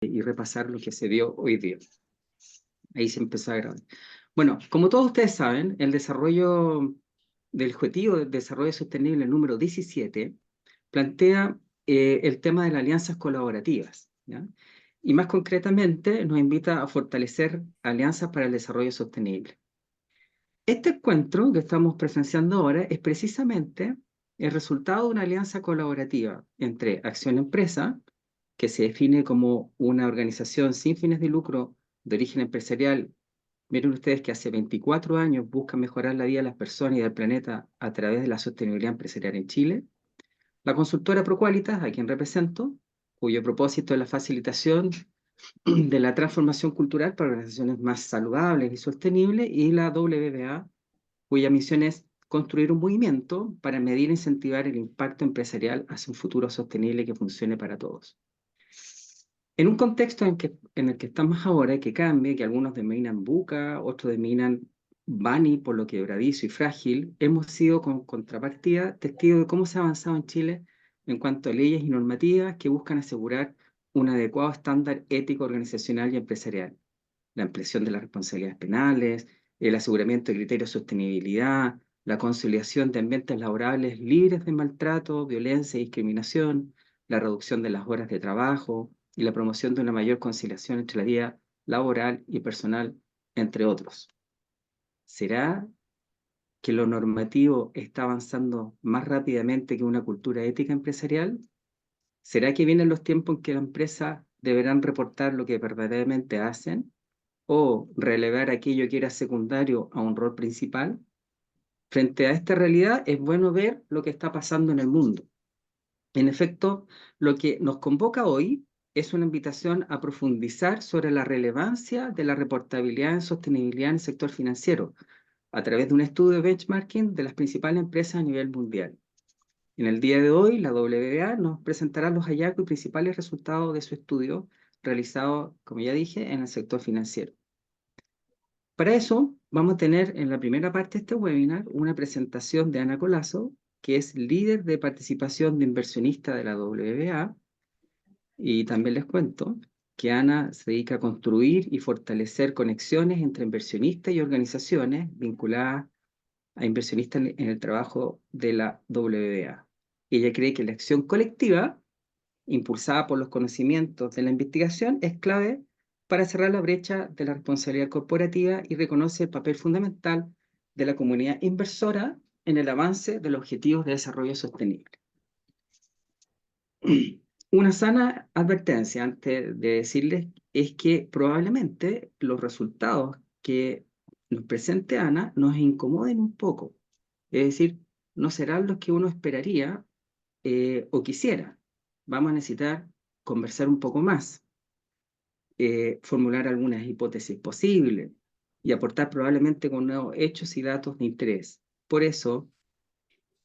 y repasar lo que se dio hoy día. Ahí se empezó a grabar. Bueno, como todos ustedes saben, el desarrollo del Objetivo de Desarrollo Sostenible número 17 plantea el tema de las alianzas colaborativas, ¿ya? Y más concretamente nos invita a fortalecer alianzas para el desarrollo sostenible. Este encuentro que estamos presenciando ahora es precisamente el resultado de una alianza colaborativa entre Acción Empresa, que se define como una organización sin fines de lucro de origen empresarial. Miren ustedes que hace 24 años busca mejorar la vida de las personas y del planeta a través de la sostenibilidad empresarial en Chile. La consultora Proqualitas, a quien represento, cuyo propósito es la facilitación de la transformación cultural para organizaciones más saludables y sostenibles, y la WBA, cuya misión es construir un movimiento para medir e incentivar el impacto empresarial hacia un futuro sostenible que funcione para todos. En un contexto en el que estamos ahora, que cambia, que algunos denominan buca, otros denominan Bani por lo quebradizo y frágil, hemos sido con contrapartida testigos de cómo se ha avanzado en Chile en cuanto a leyes y normativas que buscan asegurar un adecuado estándar ético, organizacional y empresarial. La ampliación de las responsabilidades penales, el aseguramiento de criterios de sostenibilidad, la conciliación de ambientes laborales libres de maltrato, violencia y discriminación, la reducción de las horas de trabajo y la promoción de una mayor conciliación entre la vida laboral y personal, entre otros. ¿Será que lo normativo está avanzando más rápidamente que una cultura ética empresarial? ¿Será que vienen los tiempos en que las empresas deberán reportar lo que verdaderamente hacen o relevar aquello que era secundario a un rol principal? Frente a esta realidad, es bueno ver lo que está pasando en el mundo. En efecto, lo que nos convoca hoy es una invitación a profundizar sobre la relevancia de la reportabilidad en sostenibilidad en el sector financiero, a través de un estudio de benchmarking de las principales empresas a nivel mundial. En el día de hoy, la WBA nos presentará los hallazgos y principales resultados de su estudio realizado, como ya dije, en el sector financiero. Para eso, vamos a tener en la primera parte de este webinar una presentación de Ana Colazo, que es líder de participación de inversionista de la WBA, y también les cuento que Ana se dedica a construir y fortalecer conexiones entre inversionistas y organizaciones vinculadas a inversionistas en el trabajo de la WBA. Ella cree que la acción colectiva, impulsada por los conocimientos de la investigación, es clave para cerrar la brecha de la responsabilidad corporativa y reconoce el papel fundamental de la comunidad inversora en el avance de los objetivos de desarrollo sostenible. Una sana advertencia antes de decirles es que probablemente los resultados que nos presente Ana nos incomoden un poco. Es decir, no serán los que uno esperaría o quisiera. Vamos a necesitar conversar un poco más, formular algunas hipótesis posibles y aportar probablemente con nuevos hechos y datos de interés. Por eso,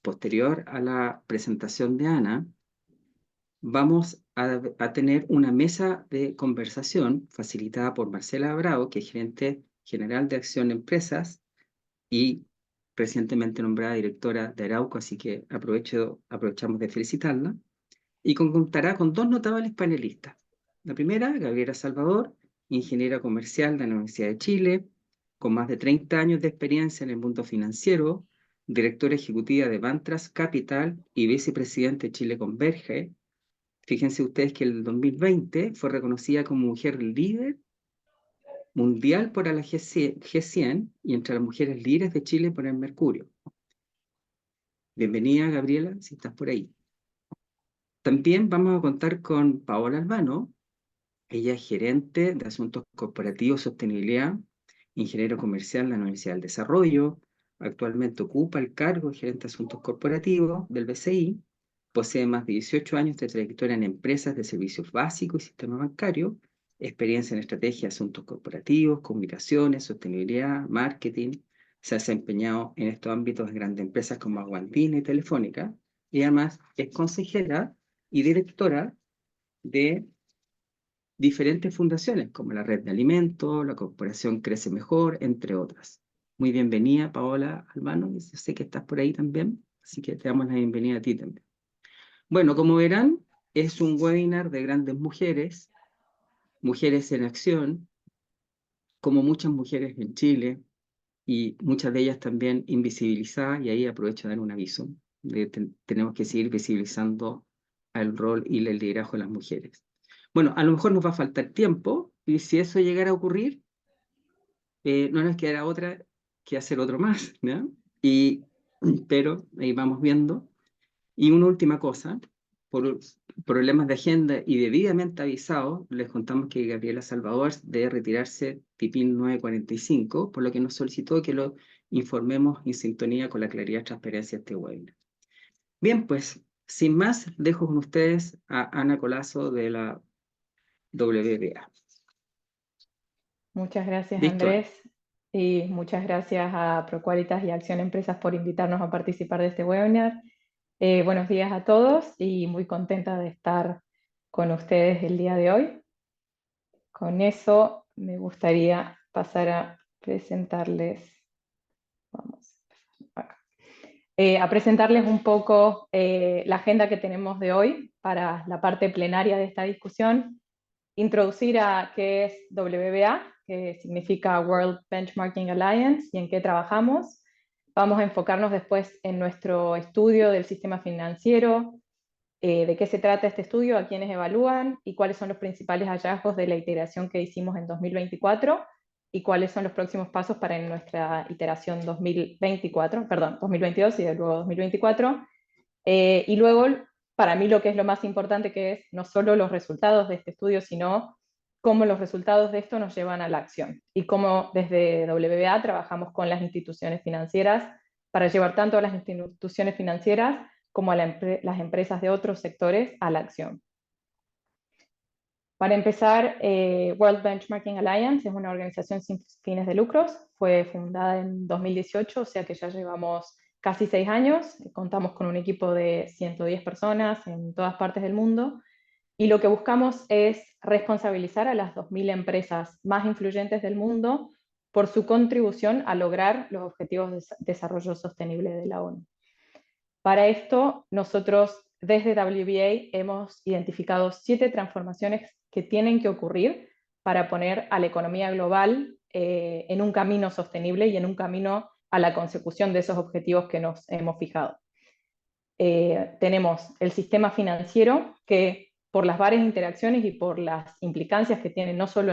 posterior a la presentación de Ana, vamos a tener una mesa de conversación facilitada por Marcela Bravo, que es gerente general de Acción Empresas y recientemente nombrada directora de Arauco, así que aprovechamos de felicitarla, y contará con dos notables panelistas. La primera, Gabriela Salvador, ingeniera comercial de la Universidad de Chile, con más de 30 años de experiencia en el mundo financiero, directora ejecutiva de Bantras Capital y vicepresidente de Chile Converge. Fíjense ustedes que el 2020 fue reconocida como mujer líder mundial por la G100 y entre las mujeres líderes de Chile por el Mercurio. Bienvenida, Gabriela, si estás por ahí. También vamos a contar con Paola Albano. Ella es gerente de Asuntos Corporativos y Sostenibilidad, ingeniero comercial en la Universidad del Desarrollo. Actualmente ocupa el cargo de gerente de Asuntos Corporativos del BCI. Posee más de 18 años de trayectoria en empresas de servicios básicos y sistema bancario, experiencia en estrategia de asuntos corporativos, comunicaciones, sostenibilidad, marketing. Se ha desempeñado en estos ámbitos en grandes empresas como Aguantina y Telefónica. Y además es consejera y directora de diferentes fundaciones, como la Red de Alimentos, la Corporación Crece Mejor, entre otras. Muy bienvenida, Paola Albano, yo sé que estás por ahí también, así que te damos la bienvenida a ti también. Bueno, como verán, es un webinar de grandes mujeres, Mujeres en Acción, como muchas mujeres en Chile, y muchas de ellas también invisibilizadas, y ahí aprovecho de dar un aviso. Tenemos que seguir visibilizando el rol y el liderazgo de las mujeres. Bueno, a lo mejor nos va a faltar tiempo, y si eso llegara a ocurrir, no nos quedará otra que hacer otro más, ¿no? Y, pero ahí vamos viendo. Y una última cosa, por problemas de agenda y debidamente avisados, les contamos que Gabriela Salvador debe retirarse tipín 9:45, por lo que nos solicitó que lo informemos en sintonía con la claridad y transparencia de este webinar. Bien, pues, sin más, dejo con ustedes a Ana Colazo de la WBA. Muchas gracias, Listo, Ana. Andrés, y muchas gracias a Proqualitas y Acción Empresas por invitarnos a participar de este webinar. Buenos días a todos y muy contenta de estar con ustedes el día de hoy. Con eso me gustaría pasar a presentarles, vamos, acá. A presentarles un poco la agenda que tenemos de hoy para la parte plenaria de esta discusión, introducir a qué es WBA, que significa World Benchmarking Alliance, y en qué trabajamos. Vamos a enfocarnos después en nuestro estudio del sistema financiero, de qué se trata este estudio, a quiénes evalúan y cuáles son los principales hallazgos de la iteración que hicimos en 2024 y cuáles son los próximos pasos para nuestra iteración 2022 y de luego 2024. Y luego, para mí lo que es lo más importante, que es no solo los resultados de este estudio, sino cómo los resultados de esto nos llevan a la acción y cómo desde WBA trabajamos con las instituciones financieras para llevar tanto a las instituciones financieras como a las empresas de otros sectores a la acción. Para empezar, World Benchmarking Alliance es una organización sin fines de lucros, fue fundada en 2018, o sea que ya llevamos casi 6 años, contamos con un equipo de 110 personas en todas partes del mundo, y lo que buscamos es responsabilizar a las 2.000 empresas más influyentes del mundo por su contribución a lograr los Objetivos de Desarrollo Sostenible de la ONU. Para esto, nosotros desde WBA hemos identificado 7 transformaciones que tienen que ocurrir para poner a la economía global en un camino sostenible y en un camino a la consecución de esos objetivos que nos hemos fijado. Tenemos el sistema financiero, que por las varias interacciones y por las implicancias que tiene no solo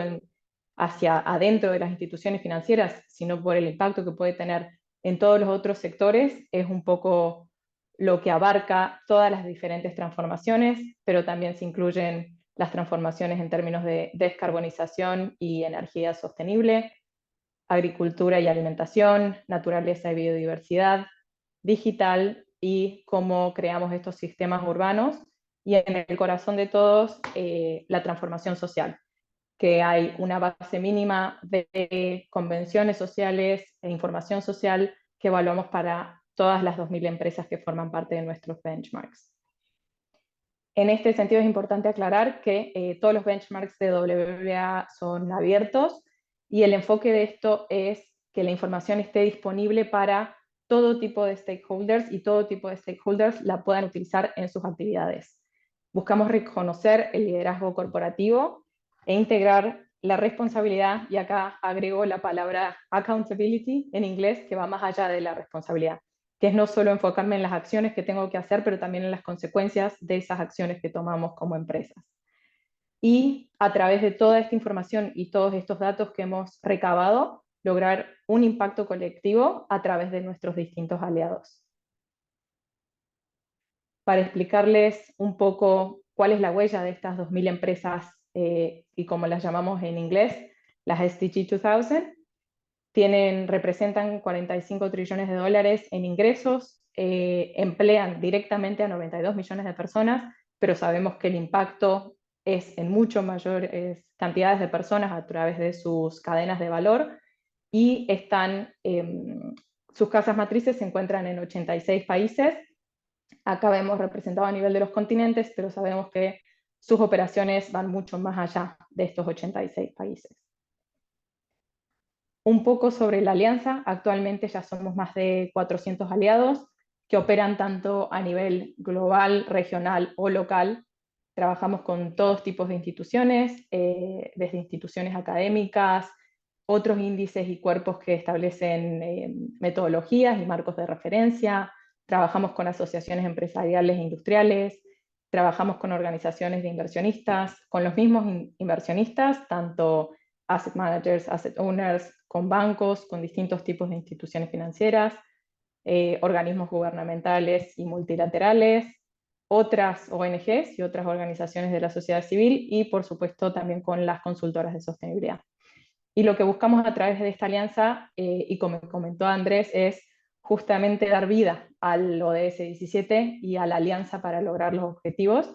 hacia adentro de las instituciones financieras, sino por el impacto que puede tener en todos los otros sectores, es un poco lo que abarca todas las diferentes transformaciones, pero también se incluyen las transformaciones en términos de descarbonización y energía sostenible, agricultura y alimentación, naturaleza y biodiversidad, digital y cómo creamos estos sistemas urbanos, y en el corazón de todos, la transformación social, que hay una base mínima de convenciones sociales e información social que evaluamos para todas las 2.000 empresas que forman parte de nuestros benchmarks. En este sentido es importante aclarar que todos los benchmarks de WBA son abiertos y el enfoque de esto es que la información esté disponible para todo tipo de stakeholders y todo tipo de stakeholders la puedan utilizar en sus actividades. Buscamos reconocer el liderazgo corporativo e integrar la responsabilidad, y acá agrego la palabra accountability en inglés, que va más allá de la responsabilidad, que es no solo enfocarme en las acciones que tengo que hacer, pero también en las consecuencias de esas acciones que tomamos como empresas. Y a través de toda esta información y todos estos datos que hemos recabado, lograr un impacto colectivo a través de nuestros distintos aliados. Para explicarles un poco cuál es la huella de estas 2.000 empresas, y como las llamamos en inglés, las SDG 2000, representan 45 trillones de dólares en ingresos, emplean directamente a 92 millones de personas, pero sabemos que el impacto es en mucho mayores cantidades de personas a través de sus cadenas de valor, y sus casas matrices se encuentran en 86 países. Acá vemos representado a nivel de los continentes, pero sabemos que sus operaciones van mucho más allá de estos 86 países. Un poco sobre la alianza: actualmente ya somos más de 400 aliados que operan tanto a nivel global, regional o local, Trabajamos con todos tipos de instituciones, desde instituciones académicas, otros índices y cuerpos que establecen metodologías y marcos de referencia. Trabajamos con asociaciones empresariales e industriales, trabajamos con organizaciones de inversionistas, con los mismos inversionistas, tanto asset managers, asset owners, con bancos, con distintos tipos de instituciones financieras, organismos gubernamentales y multilaterales, otras ONGs y otras organizaciones de la sociedad civil y, por supuesto, también con las consultoras de sostenibilidad. Y lo que buscamos a través de esta alianza, y como comentó Andrés, es justamente dar vida al ODS 17 y a la alianza para lograr los objetivos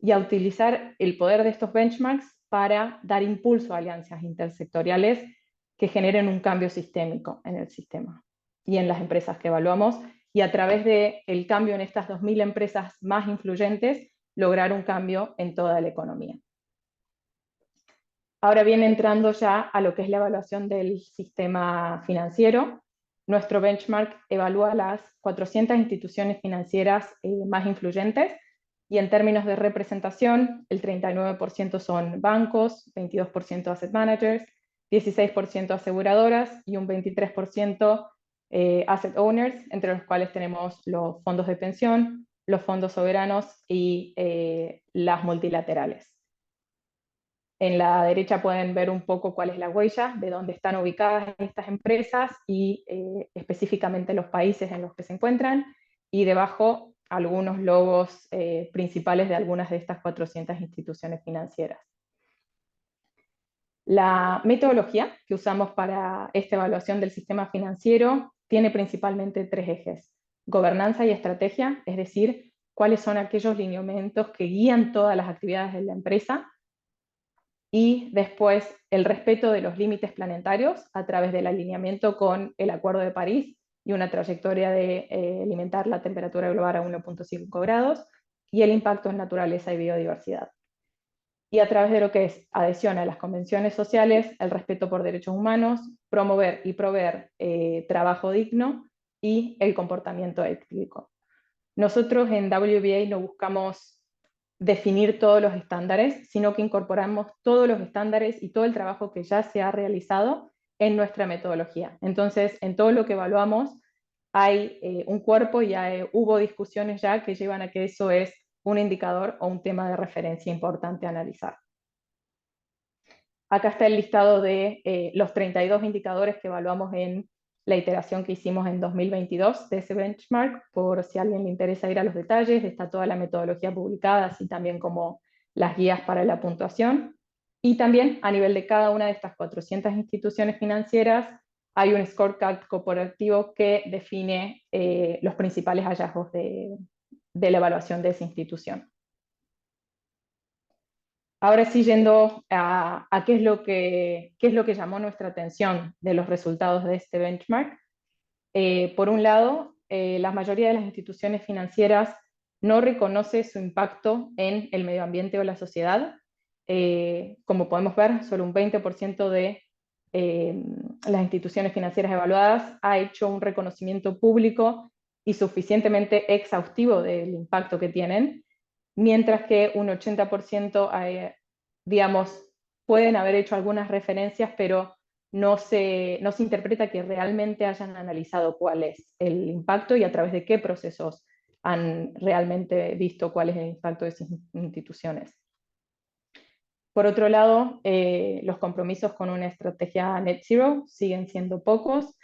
y a utilizar el poder de estos benchmarks para dar impulso a alianzas intersectoriales que generen un cambio sistémico en el sistema y en las empresas que evaluamos, y a través del cambio en estas 2.000 empresas más influyentes, lograr un cambio en toda la economía. Ahora viene entrando ya a lo que es la evaluación del sistema financiero. Nuestro benchmark evalúa las 400 instituciones financieras más influyentes, y en términos de representación, el 39% son bancos, 22% asset managers, 16% aseguradoras y un 23% asset owners, entre los cuales tenemos los fondos de pensión, los fondos soberanos y las multilaterales. En la derecha pueden ver un poco cuál es la huella, de dónde están ubicadas estas empresas y específicamente los países en los que se encuentran, y debajo algunos logos principales de algunas de estas 400 instituciones financieras. La metodología que usamos para esta evaluación del sistema financiero tiene principalmente tres ejes: gobernanza y estrategia, es decir, cuáles son aquellos lineamientos que guían todas las actividades de la empresa, y después el respeto de los límites planetarios a través del alineamiento con el Acuerdo de París y una trayectoria de limitar la temperatura global a 1,5 grados, y el impacto en naturaleza y biodiversidad. Y a través de lo que es adhesión a las convenciones sociales, el respeto por derechos humanos, promover y proveer trabajo digno y el comportamiento ético. Nosotros en WBA no buscamos definir todos los estándares, sino que incorporamos todos los estándares y todo el trabajo que ya se ha realizado en nuestra metodología. Entonces, en todo lo que evaluamos hay un cuerpo y hubo discusiones ya que llevan a que eso es un indicador o un tema de referencia importante a analizar. Acá está el listado de los 32 indicadores que evaluamos en la iteración que hicimos en 2022 de ese benchmark, por si a alguien le interesa ir a los detalles. Está toda la metodología publicada, así también como las guías para la puntuación. Y también a nivel de cada una de estas 400 instituciones financieras hay un scorecard corporativo que define los principales hallazgos de la evaluación de esa institución. Ahora sí, yendo a qué es lo que llamó nuestra atención de los resultados de este benchmark. Por un lado, la mayoría de las instituciones financieras no reconoce su impacto en el medio ambiente o la sociedad. Como podemos ver, solo un 20% de las instituciones financieras evaluadas ha hecho un reconocimiento público y suficientemente exhaustivo del impacto que tienen, mientras que un 80%, digamos, pueden haber hecho algunas referencias, pero no se interpreta que realmente hayan analizado cuál es el impacto y a través de qué procesos han realmente visto cuál es el impacto de esas instituciones. Por otro lado, los compromisos con una estrategia net zero siguen siendo pocos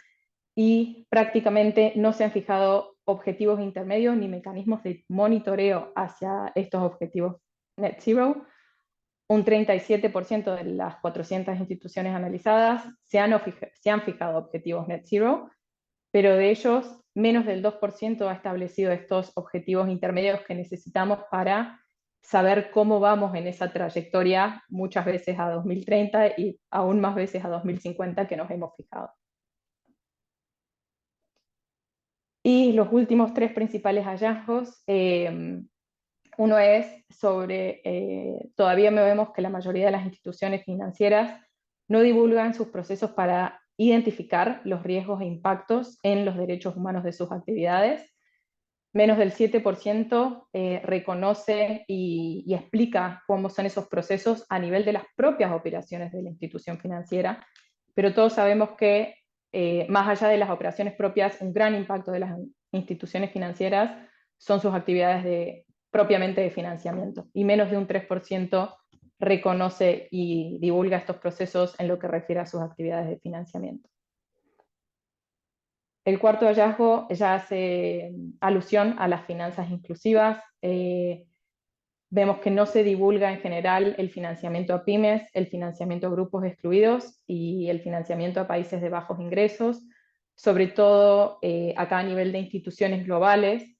y prácticamente no se han fijado objetivos intermedios ni mecanismos de monitoreo hacia estos objetivos net zero. Un 37% de las 400 instituciones analizadas se han fijado objetivos net zero, pero de ellos menos del 2% ha establecido estos objetivos intermedios que necesitamos para saber cómo vamos en esa trayectoria, muchas veces a 2030 y aún más veces a 2050 que nos hemos fijado. Y los últimos tres principales hallazgos, uno es sobre, todavía vemos que la mayoría de las instituciones financieras no divulgan sus procesos para identificar los riesgos e impactos en los derechos humanos de sus actividades. menos del 7% reconoce y explica cómo son esos procesos a nivel de las propias operaciones de la institución financiera, pero todos sabemos que más allá de las operaciones propias, un gran impacto de las instituciones financieras son sus actividades propiamente de financiamiento, y menos de un 3% reconoce y divulga estos procesos en lo que refiere a sus actividades de financiamiento. El cuarto hallazgo ya hace alusión a las finanzas inclusivas. Vemos que no se divulga en general el financiamiento a pymes, el financiamiento a grupos excluidos y el financiamiento a países de bajos ingresos, sobre todo acá a nivel de instituciones globales.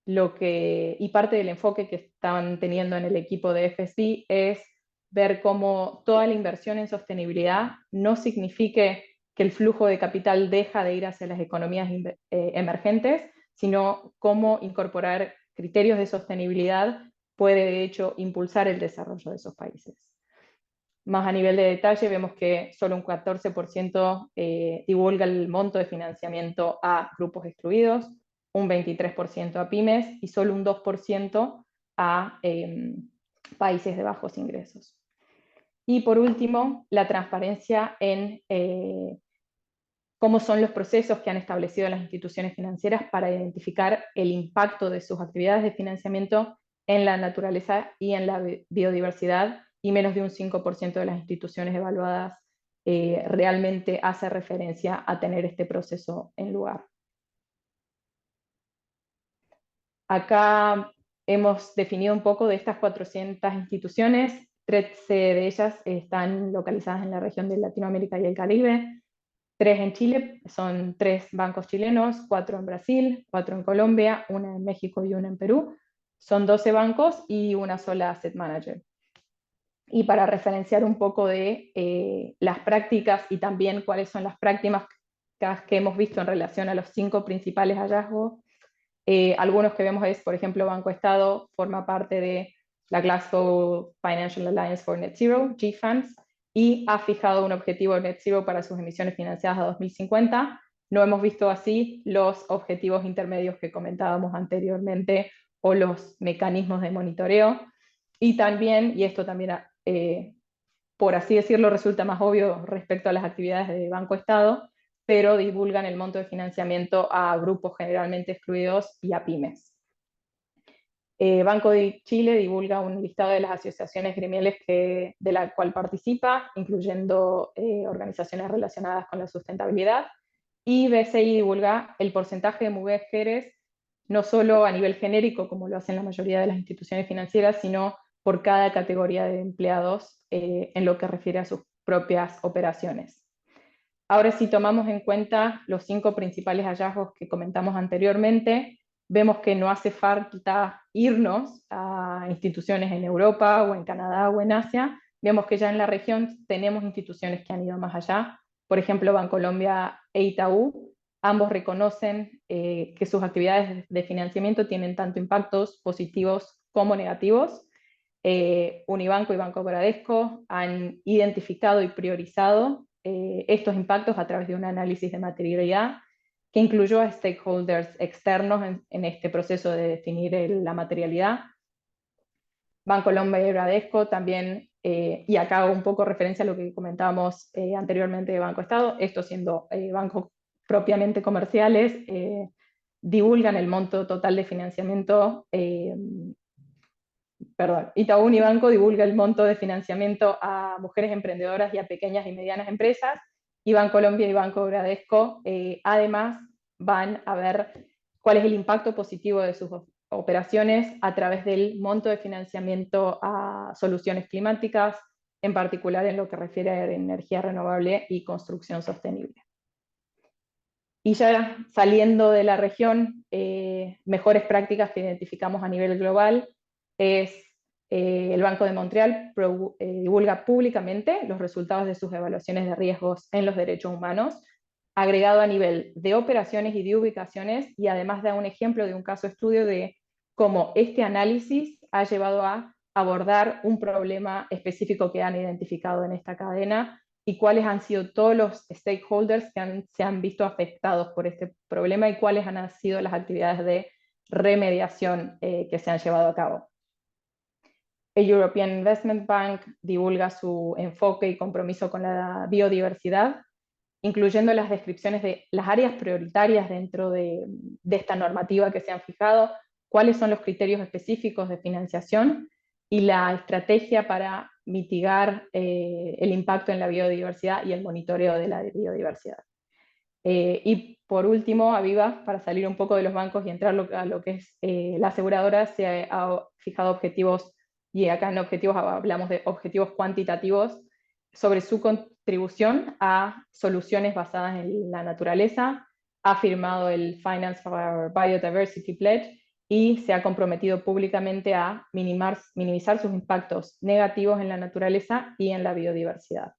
Y parte del enfoque que están teniendo en el equipo de FSB es ver cómo toda la inversión en sostenibilidad no signifique que el flujo de capital deja de ir hacia las economías emergentes, sino cómo incorporar criterios de sostenibilidad puede de hecho impulsar el desarrollo de esos países. Más a nivel de detalle, vemos que solo un 14% divulga el monto de financiamiento a grupos excluidos, un 23% a pymes y solo un 2% a países de bajos ingresos. Y por último, la transparencia en cómo son los procesos que han establecido las instituciones financieras para identificar el impacto de sus actividades de financiamiento en la naturaleza y en la biodiversidad, y menos de un 5% de las instituciones evaluadas realmente hace referencia a tener este proceso en lugar. Acá hemos definido un poco de estas 400 instituciones, 13 de ellas están localizadas en la región de Latinoamérica y el Caribe, 3 en Chile, son 3 bancos chilenos, 4 en Brasil, 4 en Colombia, 1 en México y 1 en Perú. Son 12 bancos y una sola asset manager. Y para referenciar un poco de las prácticas y también cuáles son las prácticas que hemos visto en relación a los 5 principales hallazgos, algunos que vemos es, por ejemplo, Banco Estado forma parte de la Glasgow Financial Alliance for Net Zero, GFANZ, y ha fijado un objetivo net zero para sus emisiones financiadas a 2050. No hemos visto así los objetivos intermedios que comentábamos anteriormente o los mecanismos de monitoreo. Y también, y esto también, por así decirlo, resulta más obvio respecto a las actividades de Banco Estado, pero divulgan el monto de financiamiento a grupos generalmente excluidos y a pymes. Banco de Chile divulga un listado de las asociaciones gremiales de la cual participa, incluyendo organizaciones relacionadas con la sustentabilidad, y BCI divulga el porcentaje de mujeres, no solo a nivel genérico, como lo hacen la mayoría de las instituciones financieras, sino por cada categoría de empleados en lo que refiere a sus propias operaciones. Ahora, si tomamos en cuenta los 5 principales hallazgos que comentamos anteriormente, vemos que no hace falta irnos a instituciones en Europa o en Canadá o en Asia. Vemos que ya en la región tenemos instituciones que han ido más allá. Por ejemplo, Bancolombia e Itaú, ambos reconocen que sus actividades de financiamiento tienen tanto impactos positivos como negativos. Unibanco y Banco Bradesco han identificado y priorizado estos impactos a través de un análisis de materialidad que incluyó a stakeholders externos en este proceso de definir la materialidad. Bancolombia y Bradesco también, y acá hago un poco referencia a lo que comentábamos anteriormente de Banco Estado, estos siendo bancos propiamente comerciales, divulgan el monto total de financiamiento. Itaú Unibanco divulga el monto de financiamiento a mujeres emprendedoras y a pequeñas y medianas empresas, y Bancolombia y Banco Bradesco además van a ver cuál es el impacto positivo de sus operaciones a través del monto de financiamiento a soluciones climáticas, en particular en lo que refiere a energía renovable y construcción sostenible. Y ya saliendo de la región, mejores prácticas que identificamos a nivel global es el Banco de Montreal divulga públicamente los resultados de sus evaluaciones de riesgos en los derechos humanos, agregado a nivel de operaciones y de ubicaciones, y además da un ejemplo de un caso estudio de cómo este análisis ha llevado a abordar un problema específico que han identificado en esta cadena y cuáles han sido todos los stakeholders que se han visto afectados por este problema y cuáles han sido las actividades de remediación que se han llevado a cabo. El European Investment Bank divulga su enfoque y compromiso con la biodiversidad, incluyendo las descripciones de las áreas prioritarias dentro de esta normativa que se han fijado, cuáles son los criterios específicos de financiación y la estrategia para mitigar el impacto en la biodiversidad y el monitoreo de la biodiversidad. Y por último, Aviva, para salir un poco de los bancos y entrar a lo que es la aseguradora, se ha fijado objetivos, y acá en objetivos hablamos de objetivos cuantitativos, sobre su contribución a soluciones basadas en la naturaleza, ha firmado el Finance for Biodiversity Pledge y se ha comprometido públicamente a minimizar sus impactos negativos en la naturaleza y en la biodiversidad.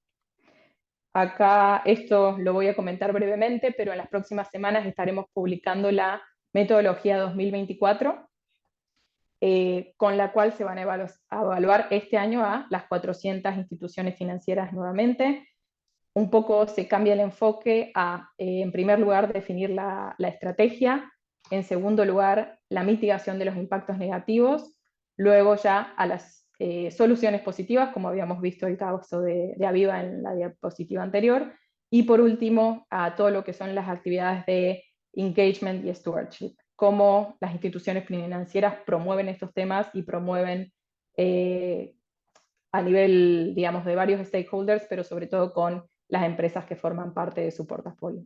Acá esto lo voy a comentar brevemente, pero en las próximas semanas estaremos publicando la metodología 2024, con la cual se van a evaluar este año a las 400 instituciones financieras nuevamente. Un poco se cambia el enfoque a, en primer lugar, definir la estrategia, en segundo lugar, la mitigación de los impactos negativos, luego ya a las soluciones positivas, como habíamos visto el caso de Aviva en la diapositiva anterior, y por último, a todo lo que son las actividades de engagement y stewardship, cómo las instituciones financieras promueven estos temas y promueven a nivel, digamos, de varios stakeholders, pero sobre todo con las empresas que forman parte de su portafolio.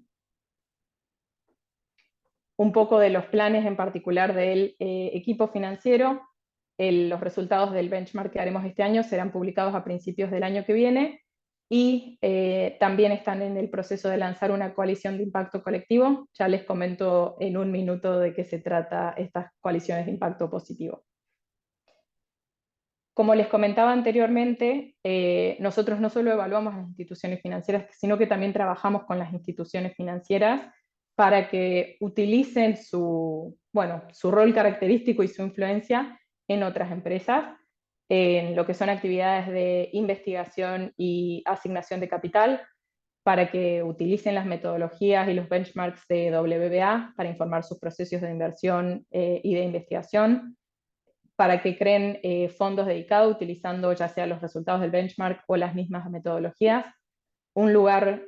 Un poco de los planes en particular del equipo financiero. Los resultados del benchmark que haremos este año serán publicados a principios del año que viene y también están en el proceso de lanzar una coalición de impacto colectivo. Ya les comento en un minuto de qué se trata estas coaliciones de impacto positivo. Como les comentaba anteriormente, nosotros no solo evaluamos las instituciones financieras, sino que también trabajamos con las instituciones financieras para que utilicen su rol característico y su influencia en otras empresas, en lo que son actividades de investigación y asignación de capital, para que utilicen las metodologías y los benchmarks de WBA para informar sus procesos de inversión y de investigación, para que creen fondos dedicados utilizando ya sea los resultados del benchmark o las mismas metodologías, un lugar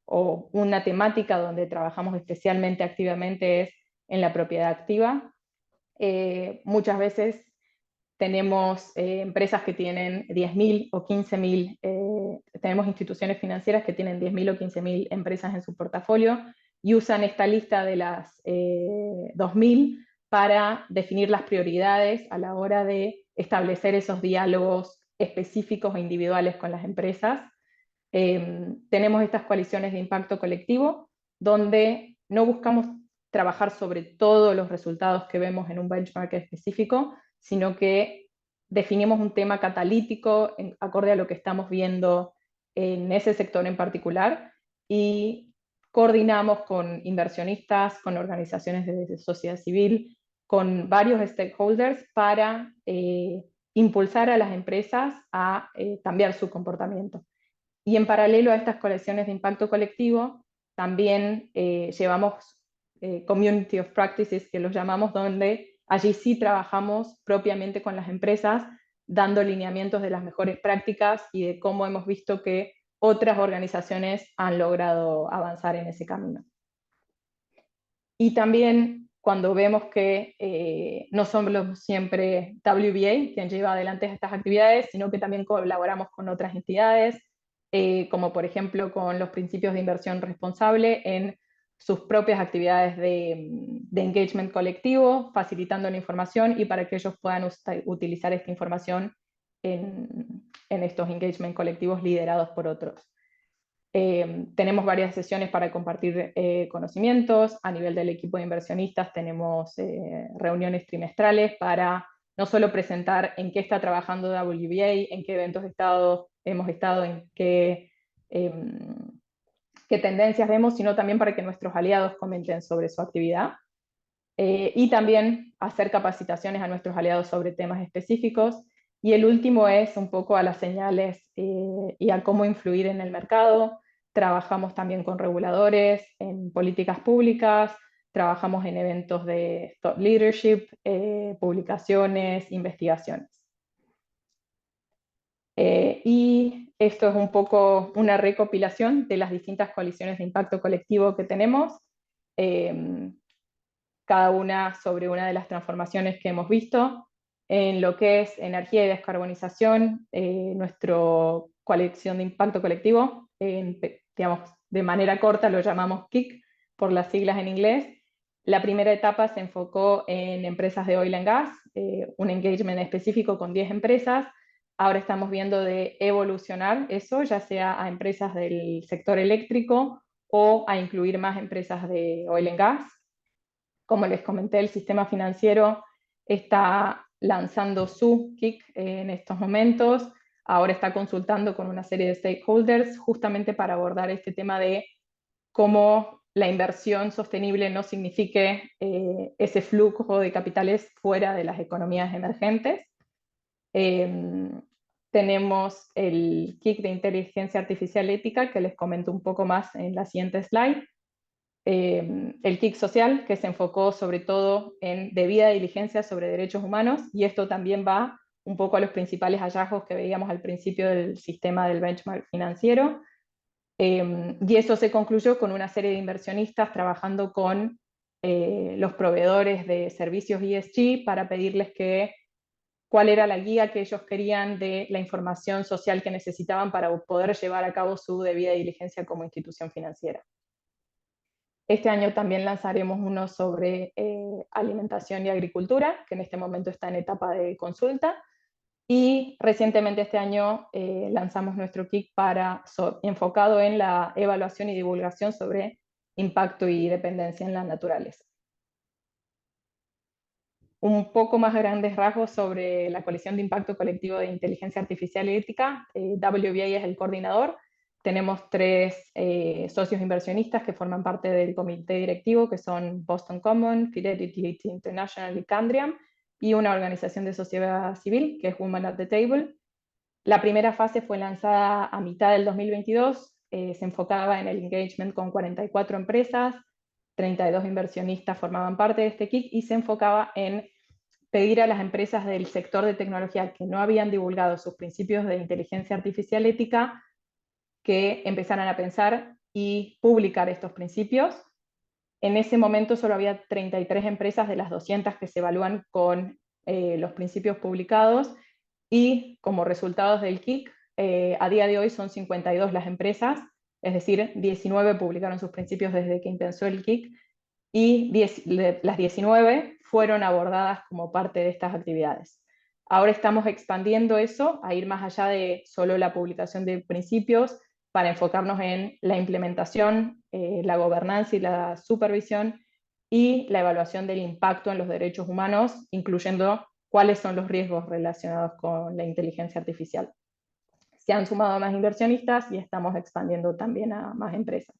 o una temática donde trabajamos especialmente activamente es en la propiedad activa. Muchas veces tenemos empresas que tienen 10.000 o 15.000, tenemos instituciones financieras que tienen 10.000 o 15.000 empresas en su portafolio y usan esta lista de las 2.000 para definir las prioridades a la hora de establecer esos diálogos específicos e individuales con las empresas. Tenemos estas coaliciones de impacto colectivo, donde no buscamos trabajar sobre todos los resultados que vemos en un benchmark específico, sino que definimos un tema catalítico acorde a lo que estamos viendo en ese sector en particular y coordinamos con inversionistas, con organizaciones de sociedad civil, con varios stakeholders para impulsar a las empresas a cambiar su comportamiento. Y en paralelo a estas colecciones de impacto colectivo, también llevamos Community of Practices, que los llamamos, donde allí sí trabajamos propiamente con las empresas, dando lineamientos de las mejores prácticas y de cómo hemos visto que otras organizaciones han logrado avanzar en ese camino. Y también cuando vemos que no somos siempre WBA quien lleva adelante estas actividades, sino que también colaboramos con otras entidades, como por ejemplo con los principios de inversión responsable en sus propias actividades de engagement colectivo, facilitando la información y para que ellos puedan utilizar esta información en estos engagement colectivos liderados por otros. Tenemos varias sesiones para compartir conocimientos. A nivel del equipo de inversionistas tenemos reuniones trimestrales para no solo presentar en qué está trabajando WBA, en qué eventos hemos estado, en qué tendencias vemos, sino también para que nuestros aliados comenten sobre su actividad. Y también hacer capacitaciones a nuestros aliados sobre temas específicos. Y el último es un poco a las señales y a cómo influir en el mercado. Trabajamos también con reguladores en políticas públicas, trabajamos en eventos de thought leadership, publicaciones, investigaciones. Y esto es un poco una recopilación de las distintas coaliciones de impacto colectivo que tenemos, cada una sobre una de las transformaciones que hemos visto. En lo que es energía y descarbonización, nuestra colección de impacto colectivo, digamos, de manera corta lo llamamos KIC, por las siglas en inglés. La primera etapa se enfocó en empresas de oil and gas, un engagement específico con 10 empresas. Ahora estamos viendo de evolucionar eso, ya sea a empresas del sector eléctrico o a incluir más empresas de oil and gas. Como les comenté, el sistema financiero está lanzando su KIC en estos momentos. Ahora está consultando con una serie de stakeholders justamente para abordar este tema de cómo la inversión sostenible no signifique ese flujo de capitales fuera de las economías emergentes. Tenemos el KIC de inteligencia artificial ética, que les comento un poco más en la siguiente slide. El KIC social, que se enfocó sobre todo en debida diligencia sobre derechos humanos, y esto también va un poco a los principales hallazgos que veíamos al principio del sistema del benchmark financiero. Y eso se concluyó con una serie de inversionistas trabajando con los proveedores de servicios ESG para pedirles cuál era la guía que ellos querían de la información social que necesitaban para poder llevar a cabo su debida diligencia como institución financiera. Este año también lanzaremos uno sobre alimentación y agricultura, que en este momento está en etapa de consulta. Y recientemente este año lanzamos nuestro KIC enfocado en la evaluación y divulgación sobre impacto y dependencia en la naturaleza. Un poco más grandes rasgos sobre la coalición de impacto colectivo de inteligencia artificial y ética. WBA es el coordinador. Tenemos 3 socios inversionistas que forman parte del comité directivo, que son Boston Common, Fidelity International y Candriam, y una organización de sociedad civil, que es Women at the Table. La primera fase fue lanzada a mitad del 2022, se enfocaba en el engagement con 44 empresas, 32 inversionistas formaban parte de este KIC, y se enfocaba en pedir a las empresas del sector de tecnología que no habían divulgado sus principios de inteligencia artificial ética que empezaran a pensar y publicar estos principios. En ese momento solo había 33 empresas de las 200 que se evalúan con los principios publicados, y como resultados del KIC, a día de hoy son 52 las empresas, es decir, 19 publicaron sus principios desde que empezó el KIC, y las 19 fueron abordadas como parte de estas actividades. Ahora estamos expandiendo eso a ir más allá de solo la publicación de principios para enfocarnos en la implementación, la gobernanza y la supervisión, y la evaluación del impacto en los derechos humanos, incluyendo cuáles son los riesgos relacionados con la inteligencia artificial. Se han sumado más inversionistas y estamos expandiendo también a más empresas.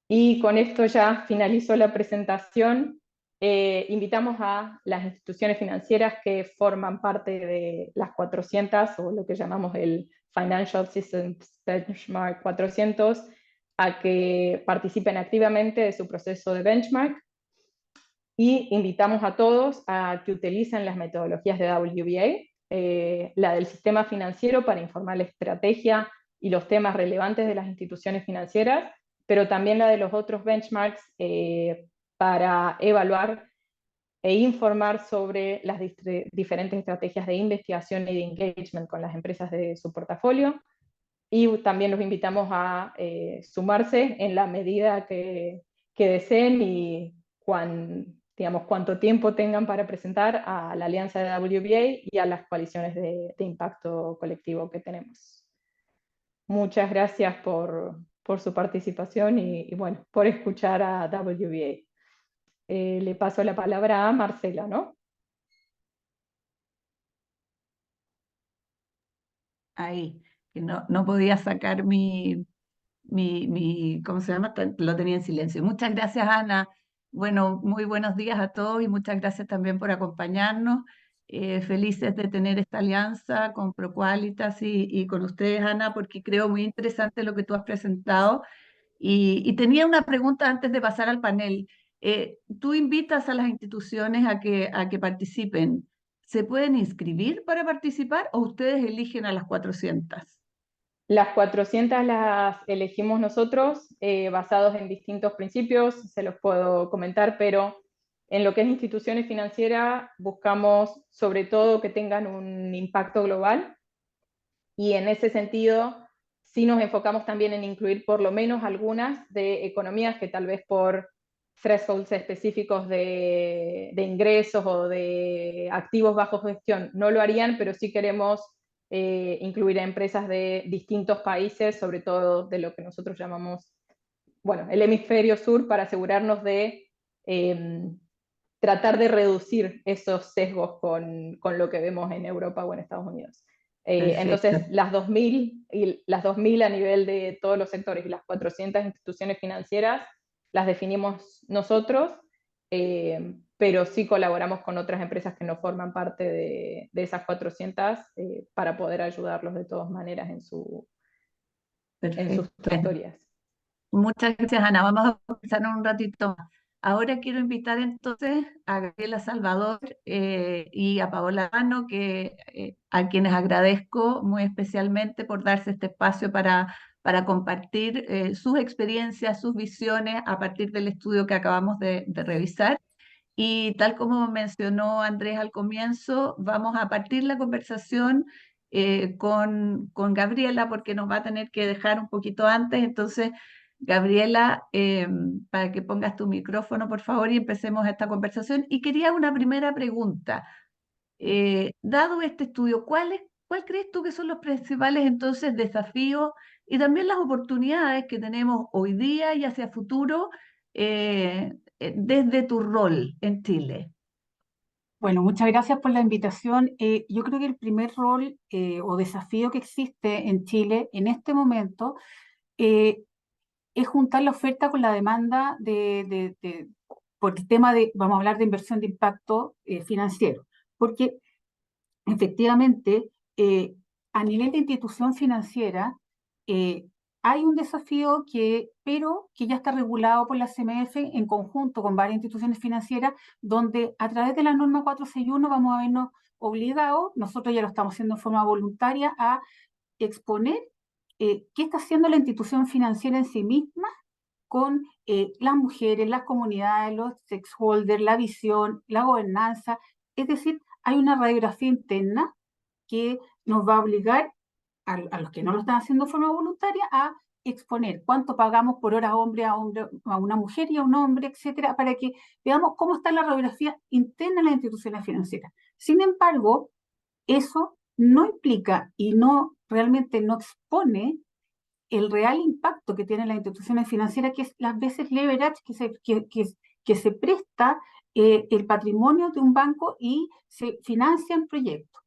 Y con esto ya finalizo la presentación. Invitamos a las instituciones financieras que forman parte de las 400, o lo que llamamos el Financial Systems Benchmark 400, a que participen activamente de su proceso de benchmark, y invitamos a todos a que utilicen las metodologías de WBA, la del sistema financiero para informar la estrategia y los temas relevantes de las instituciones financieras, pero también la de los otros benchmarks para evaluar e informar sobre las diferentes estrategias de investigación y de engagement con las empresas de su portafolio. Y también los invitamos a sumarse en la medida que deseen y cuánto tiempo tengan para presentar a la alianza de WBA y a las coaliciones de impacto colectivo que tenemos. Muchas gracias por su participación y bueno, por escuchar a WBA. Le paso la palabra a Marcela, ¿no? Ahí, que no podía sacar ¿cómo se llama? Lo tenía en silencio. Muchas gracias, Ana. Bueno, muy buenos días a todos y muchas gracias también por acompañarnos. Felices de tener esta alianza con ProQualitas y con ustedes, Ana, porque creo muy interesante lo que tú has presentado. Y tenía una pregunta antes de pasar al panel. Tú invitas a las instituciones a que participen. ¿Se pueden inscribir para participar o ustedes eligen a las 400? Las 400 las elegimos nosotros, basados en distintos principios, se los puedo comentar, pero en lo que es instituciones financieras buscamos sobre todo que tengan un impacto global, y en ese sentido sí nos enfocamos también en incluir por lo menos algunas de economías que tal vez por thresholds específicos de ingresos o de activos bajo gestión no lo harían, pero sí queremos incluir a empresas de distintos países, sobre todo de lo que nosotros llamamos, bueno, el hemisferio sur, para asegurarnos de tratar de reducir esos sesgos con lo que vemos en Europa o en Estados Unidos. Perfecto. Entonces, las 2.000 a nivel de todos los sectores y las 400 instituciones financieras las definimos nosotros, pero sí colaboramos con otras empresas que no forman parte de esas 400 para poder ayudarlos de todas maneras en sus Perfecto. trayectorias. Muchas gracias, Ana. Vamos a conversar un ratito más. Ahora quiero invitar entonces a Gabriela Salvador y a Paola Vano, a quienes agradezco muy especialmente por darse este espacio para compartir sus experiencias, sus visiones a partir del estudio que acabamos de revisar. Y tal como mencionó Andrés al comienzo, vamos a partir la conversación con Gabriela, porque nos va a tener que dejar un poquito antes. Entonces, Gabriela, para que pongas tu micrófono, por favor, y empecemos esta conversación. Y quería una primera pregunta. Dado este estudio, ¿cuál crees tú que son los principales entonces desafíos y también las oportunidades que tenemos hoy día y hacia futuro desde tu rol en Chile? Bueno, muchas gracias por la invitación. Yo creo que el primer rol o desafío que existe en Chile en este momento eh, es juntar la oferta con la demanda por el tema de, vamos a hablar de inversión de impacto financiero, porque efectivamente a nivel de institución financiera eh, hay un desafío pero que ya está regulado por la CMF en conjunto con varias instituciones financieras, donde a través de la norma 461 vamos a vernos obligados, nosotros ya lo estamos haciendo en forma voluntaria, a exponer qué está haciendo la institución financiera en sí misma con las mujeres, las comunidades, los stakeholders, la visión, la gobernanza. Es decir, hay una radiografía interna que nos va a obligar a los que no lo están haciendo de forma voluntaria a exponer cuánto pagamos por hora a una mujer y a un hombre, etcétera, para que veamos cómo está la radiografía interna de las instituciones financieras. Sin embargo, eso no implica y realmente no expone el real impacto que tienen las instituciones financieras, que es las veces leverage que se presta el patrimonio de un banco y se financian proyectos.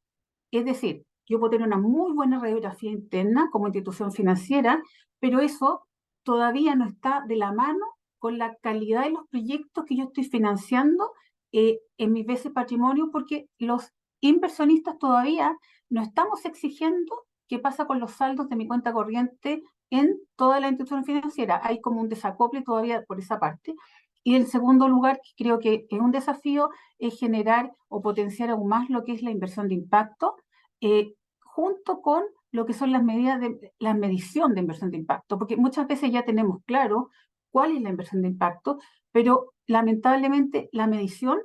Es decir, yo puedo tener una muy buena radiografía interna como institución financiera, pero eso todavía no está de la mano con la calidad de los proyectos que yo estoy financiando en mis veces patrimonio, porque los inversionistas todavía no estamos exigiendo qué pasa con los saldos de mi cuenta corriente en toda la institución financiera. Hay como un desacople todavía por esa parte. Y en segundo lugar, creo que es un desafío, es generar o potenciar aún más lo que es la inversión de impacto, junto con lo que son las medidas de la medición de inversión de impacto, porque muchas veces ya tenemos claro cuál es la inversión de impacto, pero lamentablemente la medición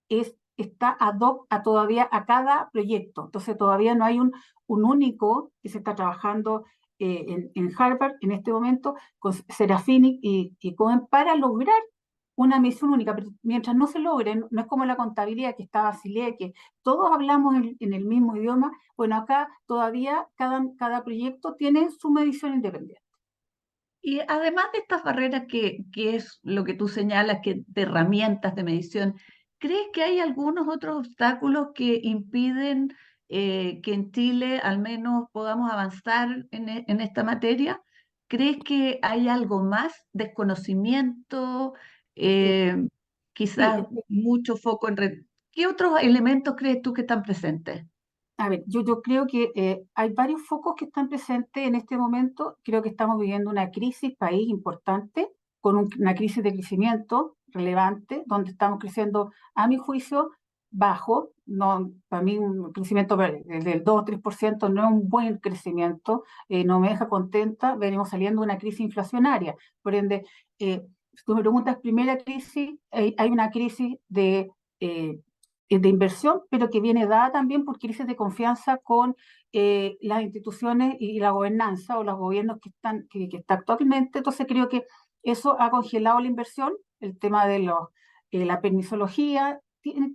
está ad hoc todavía a cada proyecto. Entonces todavía no hay un único que se está trabajando en Harvard en este momento con Serafini y Cohen para lograr una medición única, pero mientras no se logren, no es como la contabilidad que está Basilea, que todos hablamos en el mismo idioma. Bueno, acá todavía cada proyecto tiene su medición independiente. Y además de estas barreras que es lo que tú señalas, que de herramientas de medición, ¿crees que hay algunos otros obstáculos que impiden que en Chile al menos podamos avanzar en esta materia? ¿Crees que hay algo más? ¿Desconocimiento? Eh, quizás mucho foco en red. ¿Qué otros elementos crees tú que están presentes? A ver, yo creo que hay varios focos que están presentes en este momento. Creo que estamos viviendo una crisis país importante, con una crisis de crecimiento relevante, donde estamos creciendo, a mi juicio, bajo. No, para mí un crecimiento del 2 o 3% no es un buen crecimiento, no me deja contenta. Venimos saliendo de una crisis inflacionaria. Por ende, si tú me preguntas, primera crisis, hay una crisis de inversión, pero que viene dada también por crisis de confianza con las instituciones y la gobernanza o los gobiernos que está actualmente. Entonces creo que eso ha congelado la inversión, el tema de la permisología,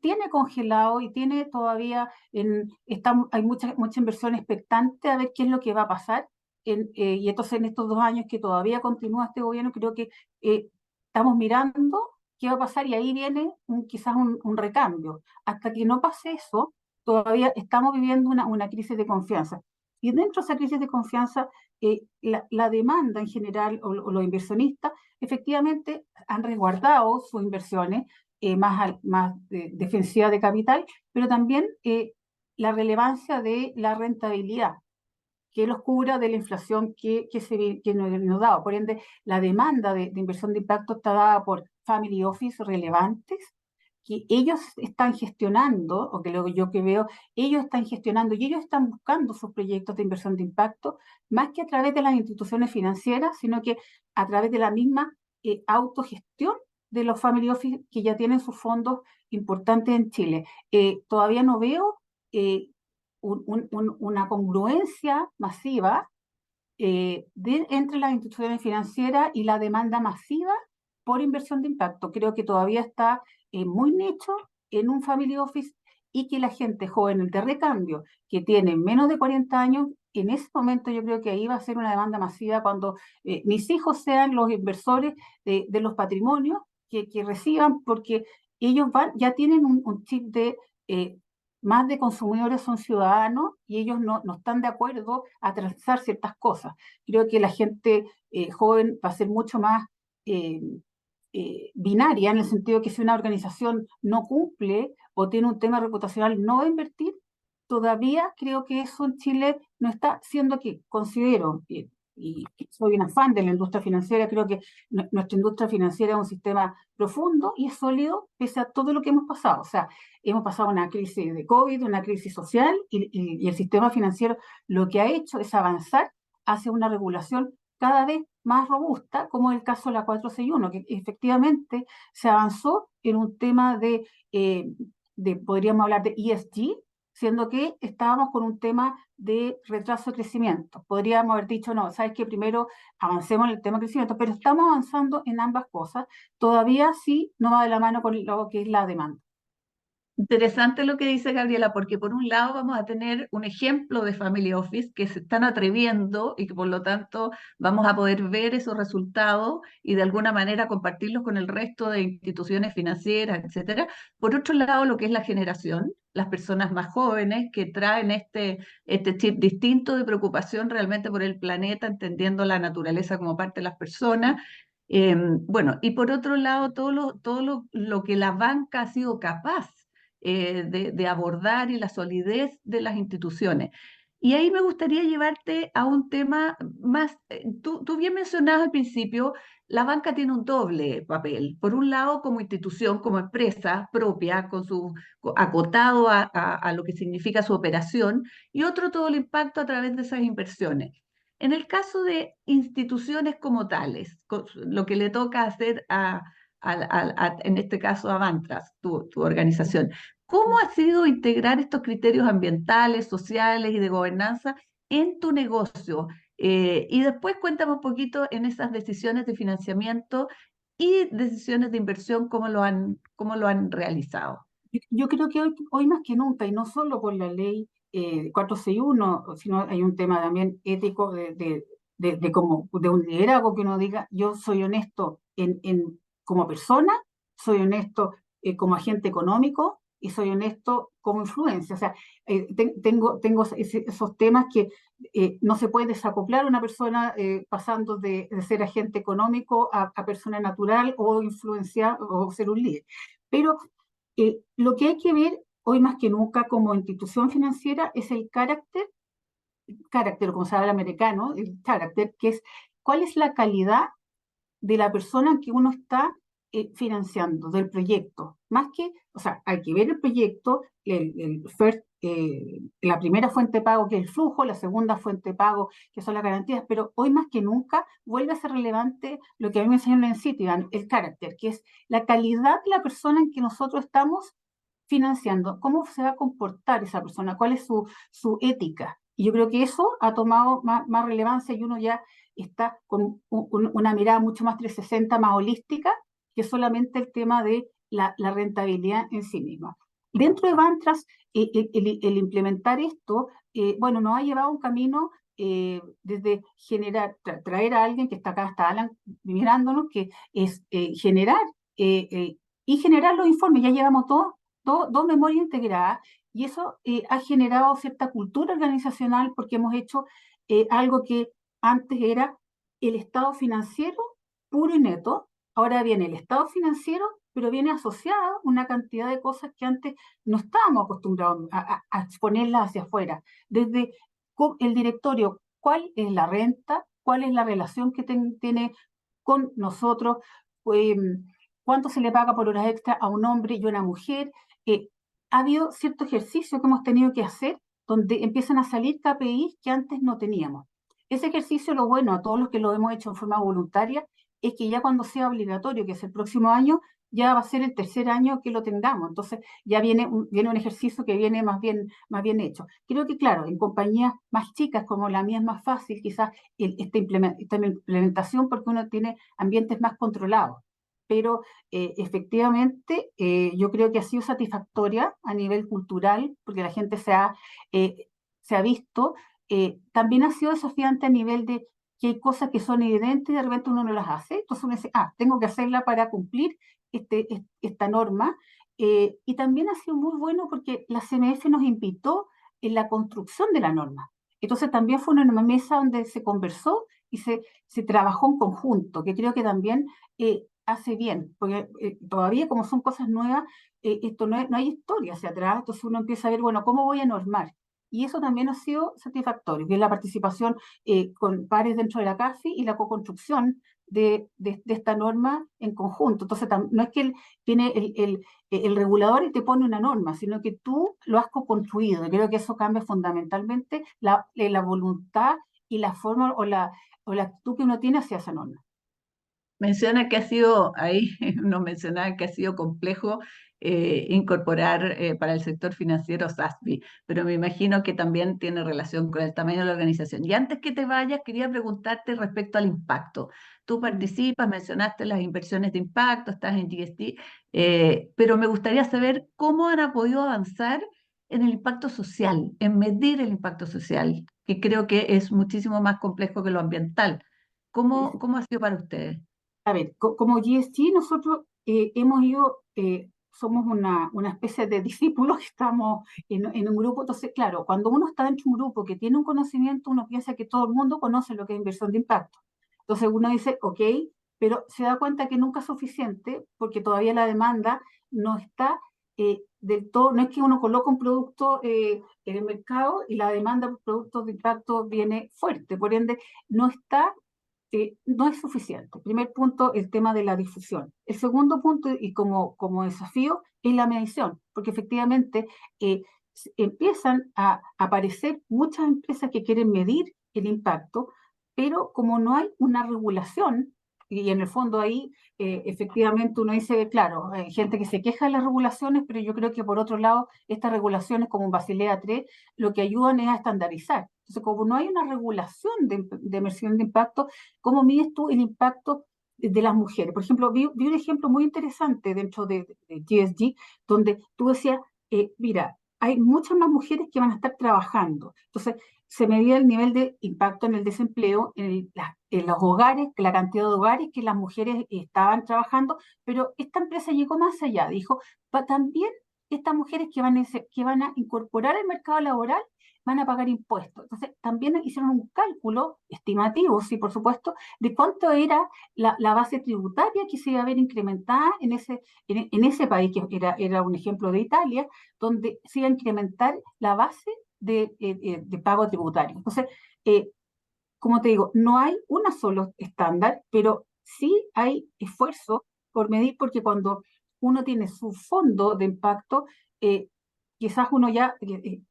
tiene congelado y tiene todavía, hay mucha inversión expectante a ver qué es lo que va a pasar. Y entonces en estos 2 años que todavía continúa este gobierno, creo que estamos mirando qué va a pasar y ahí viene quizás un recambio. Hasta que no pase eso, todavía estamos viviendo una crisis de confianza. Y dentro de esa crisis de confianza, la demanda en general o los inversionistas efectivamente han resguardado sus inversiones más defensiva de capital, pero también la relevancia de la rentabilidad que los cubra de la inflación que nos da. Por ende, la demanda de inversión de impacto está dada por family office relevantes que ellos están gestionando, o que luego yo que veo, ellos están gestionando y ellos están buscando sus proyectos de inversión de impacto, más que a través de las instituciones financieras, sino que a través de la misma autogestión de los family office que ya tienen sus fondos importantes en Chile. Todavía no veo una congruencia masiva entre las instituciones financieras y la demanda masiva por inversión de impacto. Creo que todavía está muy nicho en un family office y que la gente joven de recambio que tiene menos de 40 años, en ese momento yo creo que ahí va a ser una demanda masiva cuando mis hijos sean los inversores de los patrimonios que reciban, porque ellos ya tienen un chip de más de consumidores son ciudadanos y ellos no están de acuerdo a transar ciertas cosas. Creo que la gente joven va a ser mucho más binaria, en el sentido que si una organización no cumple o tiene un tema reputacional, no va a invertir. Todavía creo que eso en Chile no está siendo que considero, y soy una fan de la industria financiera, creo que nuestra industria financiera es un sistema profundo y es sólido pese a todo lo que hemos pasado. O sea, hemos pasado una crisis de COVID, una crisis social y el sistema financiero lo que ha hecho es avanzar hacia una regulación cada vez más robusta, como el caso de la 461, que efectivamente se avanzó en un tema podríamos hablar de ESG, siendo que estábamos con un tema de retraso de crecimiento. Podríamos haber dicho, no, sabes que primero avancemos en el tema de crecimiento, pero estamos avanzando en ambas cosas. Todavía sí no va de la mano con lo que es la demanda. Interesante lo que dice Gabriela, porque por un lado vamos a tener un ejemplo de Family Office que se están atreviendo y que por lo tanto vamos a poder ver esos resultados y de alguna manera compartirlos con el resto de instituciones financieras, etcétera. Por otro lado, lo que es la generación, las personas más jóvenes que traen este chip distinto de preocupación realmente por el planeta, entendiendo la naturaleza como parte de las personas. Bueno, y por otro lado, todo lo que la banca ha sido capaz de abordar y la solidez de las instituciones. Y ahí me gustaría llevarte a un tema más, tú bien mencionabas al principio, la banca tiene un doble papel. Por un lado, como institución, como empresa propia, acotado a lo que significa su operación, y otro, todo el impacto a través de esas inversiones. En el caso de instituciones como tales, lo que le toca hacer en este caso a Mantras, tu organización, ¿cómo ha sido integrar estos criterios ambientales, sociales y de gobernanza en tu negocio? Y después cuéntame un poquito en esas decisiones de financiamiento y decisiones de inversión, cómo lo han realizado. Yo creo que hoy más que nunca, y no solo por la ley 461, sino hay un tema también ético como de un liderazgo que uno diga, yo soy honesto como persona, soy honesto como agente económico y soy honesto como influencia. O sea, tengo esos temas que no se puede desacoplar una persona pasando de ser agente económico a persona natural o influenciar o ser un líder. Pero lo que hay que ver hoy más que nunca como institución financiera es el carácter, como se habla americano, el carácter, que es cuál es la calidad de la persona que uno está financiando del proyecto. Más que, o sea, hay que ver el proyecto, la primera fuente de pago que es el flujo, la segunda fuente de pago que son las garantías, pero hoy más que nunca vuelve a ser relevante lo que a mí me enseñaron en Citibank, el carácter, que es la calidad de la persona en que nosotros estamos financiando, cómo se va a comportar esa persona, cuál es su ética. Y yo creo que eso ha tomado más relevancia y uno ya está con una mirada mucho más 360, más holística, que solamente el tema de la rentabilidad en sí misma. Dentro de Bantrust, el implementar esto, bueno, nos ha llevado un camino desde traer a alguien que está acá, está Alan mirándonos, que es generar y generar los informes. Ya llevamos dos memorias integradas y eso ha generado cierta cultura organizacional porque hemos hecho algo que antes era el estado financiero puro y neto. Ahora viene el estado financiero, pero viene asociado una cantidad de cosas que antes no estábamos acostumbrados a exponerlas hacia afuera. Desde el directorio, cuál es la renta, cuál es la relación que tiene con nosotros, cuánto se le paga por horas extra a un hombre y a una mujer. Ha habido cierto ejercicio que hemos tenido que hacer donde empiezan a salir KPIs que antes no teníamos. Ese ejercicio, lo bueno a todos los que lo hemos hecho en forma voluntaria, es que ya cuando sea obligatorio, que es el próximo año, ya va a ser el tercer año que lo tengamos. Entonces ya viene un ejercicio que viene más bien hecho. Creo que, claro, en compañías más chicas como la mía es más fácil quizás esta implementación porque uno tiene ambientes más controlados. Pero efectivamente yo creo que ha sido satisfactoria a nivel cultural porque la gente se ha visto. También ha sido desafiante a nivel de que hay cosas que son evidentes y de repente uno no las hace, entonces uno dice, tengo que hacerla para cumplir esta norma. Y también ha sido muy bueno porque la CMF nos invitó en la construcción de la norma. Entonces también fue una mesa donde se conversó y se trabajó en conjunto, que creo que también hace bien, porque todavía como son cosas nuevas, esto no hay historia hacia atrás, entonces uno empieza a ver, bueno, ¿cómo voy a normar? Y eso también ha sido satisfactorio, que es la participación con pares dentro de la CAFI y la co-construcción de esta norma en conjunto. Entonces, no es que tiene el regulador y te pone una norma, sino que tú lo has co-construido. Y creo que eso cambia fundamentalmente la voluntad y la forma o la actitud que uno tiene hacia esa norma. Menciona que ha sido, ahí nos mencionaba que ha sido complejo incorporar para el sector financiero SASB, pero me imagino que también tiene relación con el tamaño de la organización. Y antes que te vayas, quería preguntarte respecto al impacto. Tú participas, mencionaste las inversiones de impacto, estás en GST, pero me gustaría saber cómo han podido avanzar en el impacto social, en medir el impacto social, que creo que es muchísimo más complejo que lo ambiental. ¿Cómo ha sido para ustedes? A ver, como GST nosotros hemos ido, somos una especie de discípulos que estamos en un grupo. Entonces, claro, cuando uno está dentro de un grupo que tiene un conocimiento, uno piensa que todo el mundo conoce lo que es inversión de impacto. Entonces uno dice, ok, pero se da cuenta que nunca es suficiente porque todavía la demanda no está del todo, no es que uno coloca un producto en el mercado y la demanda por productos de impacto viene fuerte, por ende no está no es suficiente. Primer punto, el tema de la difusión. El segundo punto, y como desafío, es la medición, porque efectivamente empiezan a aparecer muchas empresas que quieren medir el impacto, pero como no hay una regulación, y en el fondo ahí efectivamente uno dice, claro, hay gente que se queja de las regulaciones, pero yo creo que por otro lado, estas regulaciones como Basilea 3 lo que ayudan es a estandarizar. Entonces, como no hay una regulación de inversión de impacto, ¿cómo mides tú el impacto de las mujeres? Por ejemplo, vi un ejemplo muy interesante dentro de GSG, donde tú decías, mira, hay muchas más mujeres que van a estar trabajando. Entonces, se medía el nivel de impacto en el desempleo, en los hogares, la cantidad de hogares que las mujeres estaban trabajando, pero esta empresa llegó más allá, dijo, también estas mujeres que van a incorporar el mercado laboral van a pagar impuestos. Entonces, también hicieron un cálculo estimativo, sí, por supuesto, de cuánto era la base tributaria que se iba a ver incrementada en ese país, que era un ejemplo de Italia, donde se iba a incrementar la base de pago tributario. Entonces, como te digo, no hay una solo estándar, pero sí hay esfuerzo por medir, porque cuando uno tiene su fondo de impacto, quizás uno ya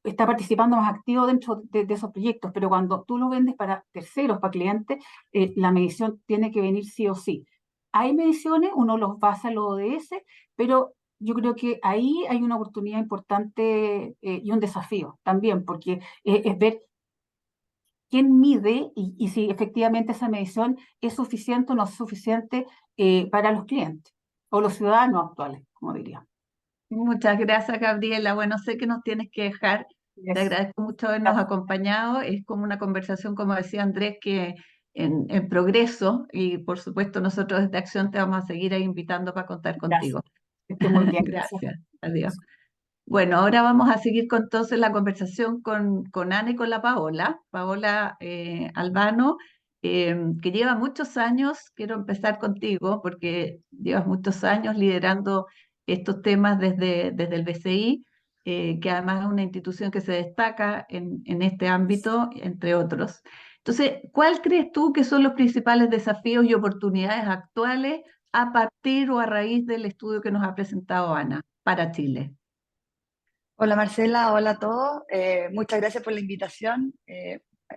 está participando más activo dentro de esos proyectos, pero cuando tú lo vendes para terceros, para clientes, la medición tiene que venir sí o sí. Hay mediciones, uno los basa en los ODS, pero yo creo que ahí hay una oportunidad importante y un desafío también, porque es ver quién mide y si efectivamente esa medición es suficiente o no es suficiente para los clientes o los ciudadanos actuales, como diría. Muchas gracias, Gabriela. Bueno, sé que nos tienes que dejar. Te Yes. agradezco mucho habernos acompañado. Es como una conversación, como decía Andrés, que en progreso, y por supuesto nosotros desde Acción te vamos a seguir ahí invitando para contar Gracias. contigo. Que esté muy bien. Gracias. Gracias. Adiós. Bueno, ahora vamos a seguir con entonces la conversación con Ana y con la Paola. Paola Albano, que lleva muchos años, quiero empezar contigo, porque llevas muchos años liderando estos temas desde el BCI, que además es una institución que se destaca en este ámbito, entre otros. Entonces, ¿cuál crees tú que son los principales desafíos y oportunidades actuales a partir o a raíz del estudio que nos ha presentado Ana para Chile? Hola Marcela, hola a todos. Muchas gracias por la invitación.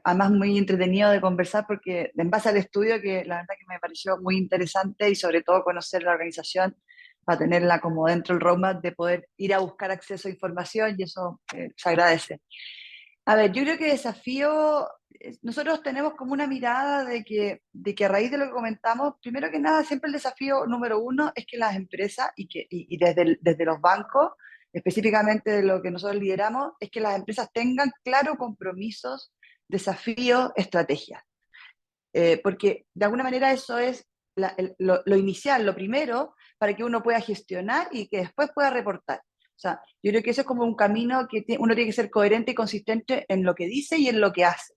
Además muy entretenido de conversar porque en base al estudio que la verdad que me pareció muy interesante y sobre todo conocer la organización para tenerla como dentro del roadmap de poder ir a buscar acceso a información y eso se agradece. A ver, yo creo que desafío, nosotros tenemos como una mirada de que a raíz de lo que comentamos, primero que nada, siempre el desafío número uno es que las empresas y desde los bancos, específicamente de lo que nosotros lideramos, es que las empresas tengan claro compromisos, desafíos, estrategias. Porque de alguna manera eso es lo inicial, lo primero, para que uno pueda gestionar y que después pueda reportar. O sea, yo creo que eso es como un camino que uno tiene que ser coherente y consistente en lo que dice y en lo que hace.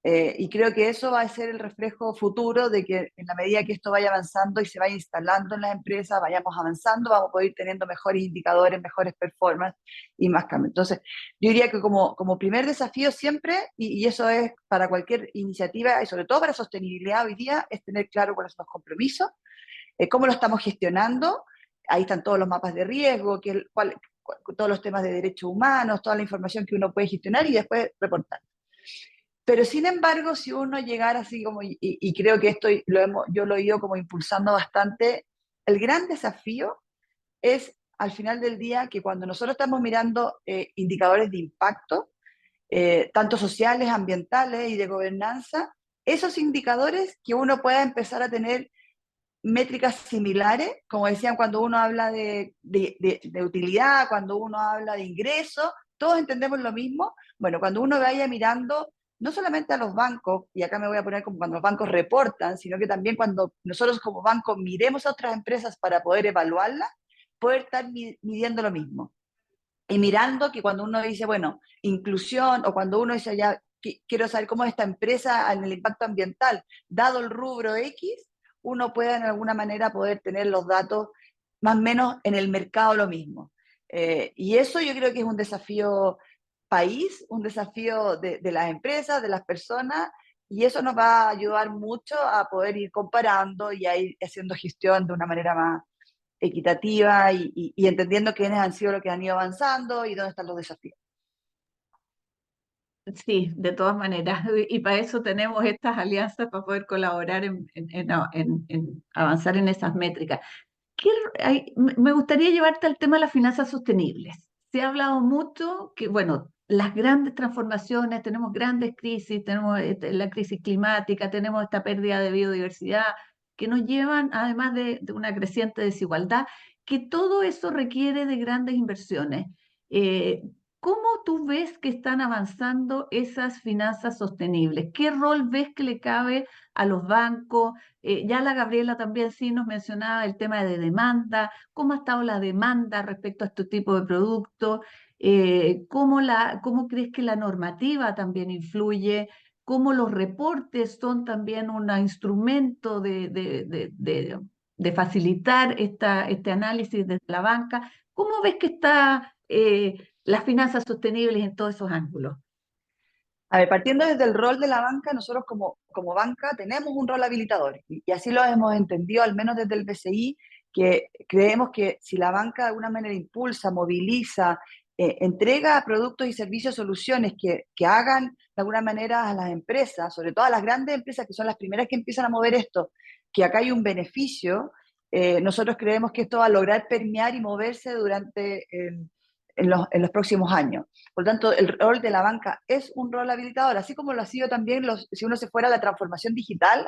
Y creo que eso va a ser el reflejo futuro de que en la medida que esto vaya avanzando y se vaya instalando en las empresas, vayamos avanzando, vamos a poder ir teniendo mejores indicadores, mejores performance y más cambios. Entonces, yo diría que como primer desafío siempre, y eso es para cualquier iniciativa y sobre todo para sostenibilidad hoy día, es tener claro cuáles son los compromisos, cómo lo estamos gestionando. Ahí están todos los mapas de riesgo, todos los temas de derechos humanos, toda la información que uno puede gestionar y después reportar. Pero sin embargo, si uno llegara así como, y creo que esto yo lo he ido como impulsando bastante, el gran desafío es al final del día que cuando nosotros estamos mirando indicadores de impacto, tanto sociales, ambientales y de gobernanza, esos indicadores que uno pueda empezar a tener métricas similares, como decían, cuando uno habla de utilidad, cuando uno habla de ingreso, todos entendemos lo mismo. Bueno, cuando uno vaya mirando, no solamente a los bancos, y acá me voy a poner como cuando los bancos reportan, sino que también cuando nosotros como banco miremos a otras empresas para poder evaluarlas, poder estar midiendo lo mismo. Y mirando que cuando uno dice, bueno, inclusión, o cuando uno dice, ya, quiero saber cómo es esta empresa en el impacto ambiental, dado el rubro X, uno pueda en alguna manera poder tener los datos más o menos en el mercado lo mismo. Y eso yo creo que es un desafío país, un desafío de las empresas, de las personas, y eso nos va a ayudar mucho a poder ir comparando y a ir haciendo gestión de una manera más equitativa y entendiendo quiénes han sido los que han ido avanzando y dónde están los desafíos. Sí, de todas maneras. Y para eso tenemos estas alianzas para poder colaborar en avanzar en esas métricas. Me gustaría llevarte al tema de las finanzas sostenibles. Se ha hablado mucho que, bueno, las grandes transformaciones, tenemos grandes crisis, tenemos la crisis climática, tenemos esta pérdida de biodiversidad, que nos llevan, además de una creciente desigualdad, que todo eso requiere de grandes inversiones. Eh, ¿Cómo tú ves que están avanzando esas finanzas sostenibles? ¿Qué rol ves que le cabe a los bancos? Ya la Gabriela también sí nos mencionaba el tema de demanda, cómo ha estado la demanda respecto a este tipo de productos, cómo crees que la normativa también influye, cómo los reportes son también un instrumento de facilitar este análisis desde la banca. ¿Cómo ves que está las finanzas sostenibles en todos esos ángulos? A ver, partiendo desde el rol de la banca, nosotros como banca tenemos un rol habilitador y así lo hemos entendido, al menos desde el BCI, que creemos que si la banca de alguna manera impulsa, moviliza, entrega productos y servicios, soluciones que hagan de alguna manera a las empresas, sobre todo a las grandes empresas que son las primeras que empiezan a mover esto, que acá hay un beneficio, nosotros creemos que esto va a lograr permear y moverse durante en los próximos años. Por lo tanto, el rol de la banca es un rol habilitador, así como lo ha sido también si uno se fuera a la transformación digital.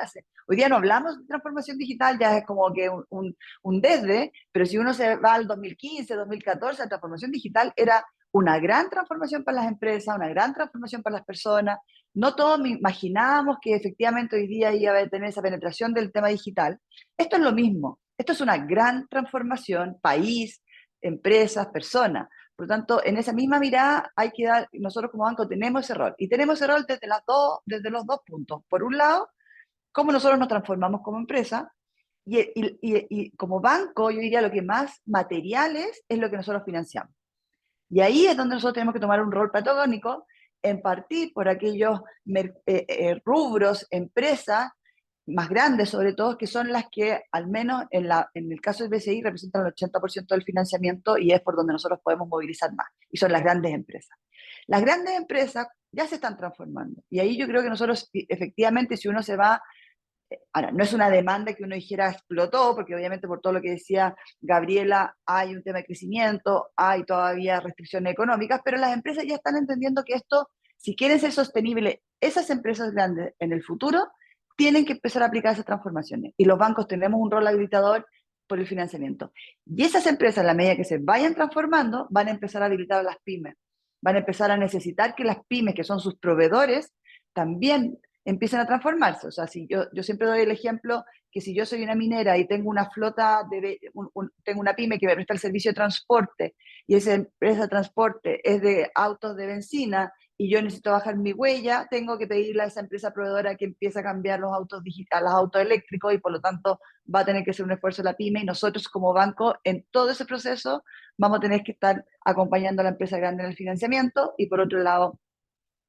Hoy día no hablamos de transformación digital, ya es como que un desde, pero si uno se va al 2015, 2014, la transformación digital era una gran transformación para las empresas, una gran transformación para las personas. No todos imaginábamos que efectivamente hoy día iba a tener esa penetración del tema digital. Esto es lo mismo, esto es una gran transformación, país, empresas, personas. Por lo tanto, en esa misma mirada hay que dar, nosotros como banco tenemos ese rol, y tenemos ese rol desde los dos puntos. Por un lado, cómo nosotros nos transformamos como empresa, y como banco, yo diría lo que más material es lo que nosotros financiamos. Y ahí es donde nosotros tenemos que tomar un rol protagónico, en partir por aquellos rubros, empresas más grandes sobre todo, que son las que, al menos en el caso del BCI, representan el 80% del financiamiento y es por donde nosotros podemos movilizar más, y son las grandes empresas. Las grandes empresas ya se están transformando, y ahí yo creo que nosotros, efectivamente, si uno se va, ahora, no es una demanda que uno dijera explotó, porque obviamente por todo lo que decía Gabriela, hay un tema de crecimiento, hay todavía restricciones económicas, pero las empresas ya están entendiendo que esto, si quieren ser sostenibles, esas empresas grandes en el futuro, tienen que empezar a aplicar esas transformaciones. Y los bancos tenemos un rol habilitador por el financiamiento. Y esas empresas, en la medida que se vayan transformando, van a empezar a habilitar a las pymes. Van a empezar a necesitar que las pymes, que son sus proveedores, también empiecen a transformarse. O sea, si yo siempre doy el ejemplo que si yo soy una minera y tengo una flota, tengo una pyme que me presta el servicio de transporte, y esa empresa de transporte es de autos de benzina, y yo necesito bajar mi huella, tengo que pedirle a esa empresa proveedora que empiece a cambiar los autos digitales, los autos eléctricos, y por lo tanto va a tener que ser un esfuerzo de la pyme, y nosotros como banco en todo ese proceso vamos a tener que estar acompañando a la empresa grande en el financiamiento, y por otro lado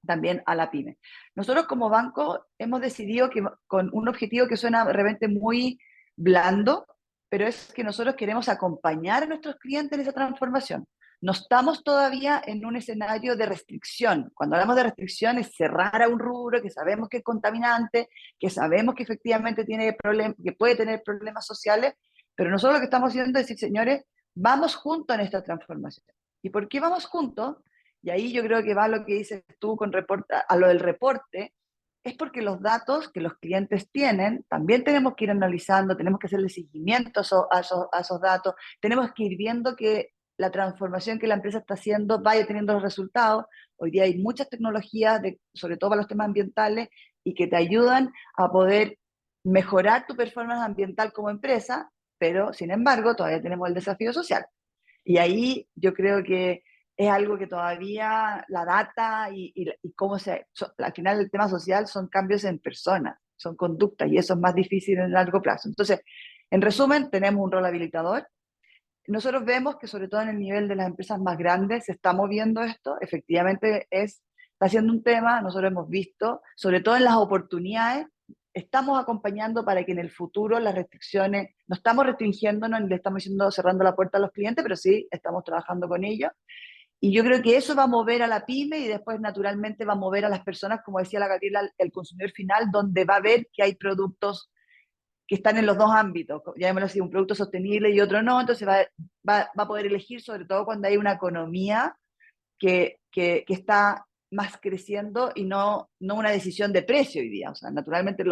también a la pyme. Nosotros como banco hemos decidido que con un objetivo que suena de repente muy blando, pero es que nosotros queremos acompañar a nuestros clientes en esa transformación. No estamos todavía en un escenario de restricción. Cuando hablamos de restricción es cerrar a un rubro que sabemos que es contaminante, que sabemos que efectivamente que puede tener problemas sociales, pero nosotros lo que estamos haciendo es decir, señores, vamos juntos en esta transformación. ¿Y por qué vamos juntos? Y ahí yo creo que va lo que dices tú a lo del reporte, es porque los datos que los clientes tienen, también tenemos que ir analizando, tenemos que hacerle seguimiento a esos datos, tenemos que ir viendo que la transformación que la empresa está haciendo vaya teniendo los resultados. Hoy día hay muchas tecnologías, sobre todo para los temas ambientales, y que te ayudan a poder mejorar tu performance ambiental como empresa, pero sin embargo todavía tenemos el desafío social. Y ahí yo creo que es algo que todavía la data y cómo al final el tema social son cambios en personas, son conductas, y eso es más difícil en el largo plazo. Entonces, en resumen, tenemos un rol habilitador. Nosotros vemos que sobre todo en el nivel de las empresas más grandes se está moviendo esto, efectivamente está siendo un tema, nosotros hemos visto, sobre todo en las oportunidades, estamos acompañando para que en el futuro las restricciones, no estamos restringiéndonos ni le estamos cerrando la puerta a los clientes, pero sí estamos trabajando con ellos. Y yo creo que eso va a mover a la pyme y después naturalmente va a mover a las personas, como decía la Gabriela, el consumidor final, donde va a ver que hay productos que están en los dos ámbitos, llamémoslo así, un producto sostenible y otro no, entonces va a poder elegir, sobre todo cuando hay una economía que está más creciendo y no una decisión de precio hoy día. O sea, naturalmente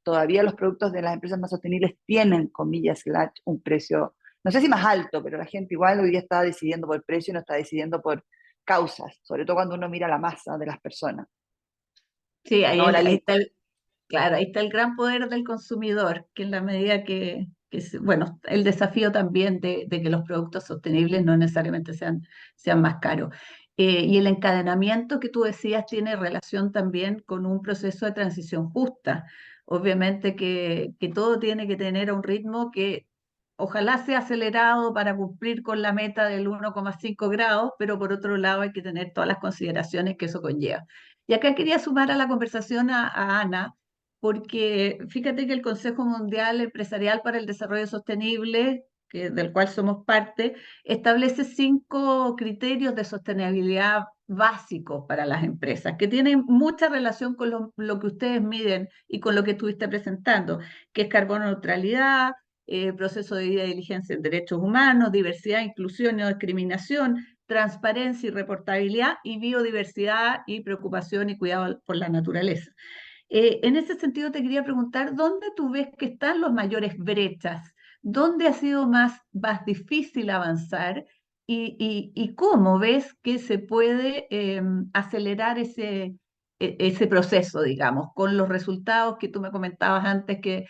todavía los productos de las empresas más sostenibles tienen, comillas, un precio, no sé si más alto, pero la gente igual hoy día está decidiendo por precio y no está decidiendo por causas, sobre todo cuando uno mira la masa de las personas. Sí, No, claro, ahí está el gran poder del consumidor, que en la medida bueno, el desafío también de que los productos sostenibles no necesariamente sean más caros. Y el encadenamiento que tú decías tiene relación también con un proceso de transición justa. Obviamente que todo tiene que tener un ritmo que ojalá sea acelerado para cumplir con la meta del 1,5 grados, pero por otro lado hay que tener todas las consideraciones que eso conlleva. Y acá quería sumar a la conversación a Ana, porque fíjate que el Consejo Mundial Empresarial para el Desarrollo Sostenible, del cual somos parte, establece 5 criterios de sostenibilidad básicos para las empresas, que tienen mucha relación con lo que ustedes miden y con lo que estuviste presentando, que es carbono neutralidad, proceso de due diligencia en derechos humanos, diversidad, inclusión y no discriminación, transparencia y reportabilidad, y biodiversidad y preocupación y cuidado por la naturaleza. En ese sentido te quería preguntar, ¿dónde tú ves que están las mayores brechas? ¿Dónde ha sido más difícil avanzar? ¿Y cómo ves que se puede acelerar ese proceso, digamos, con los resultados que tú me comentabas antes, que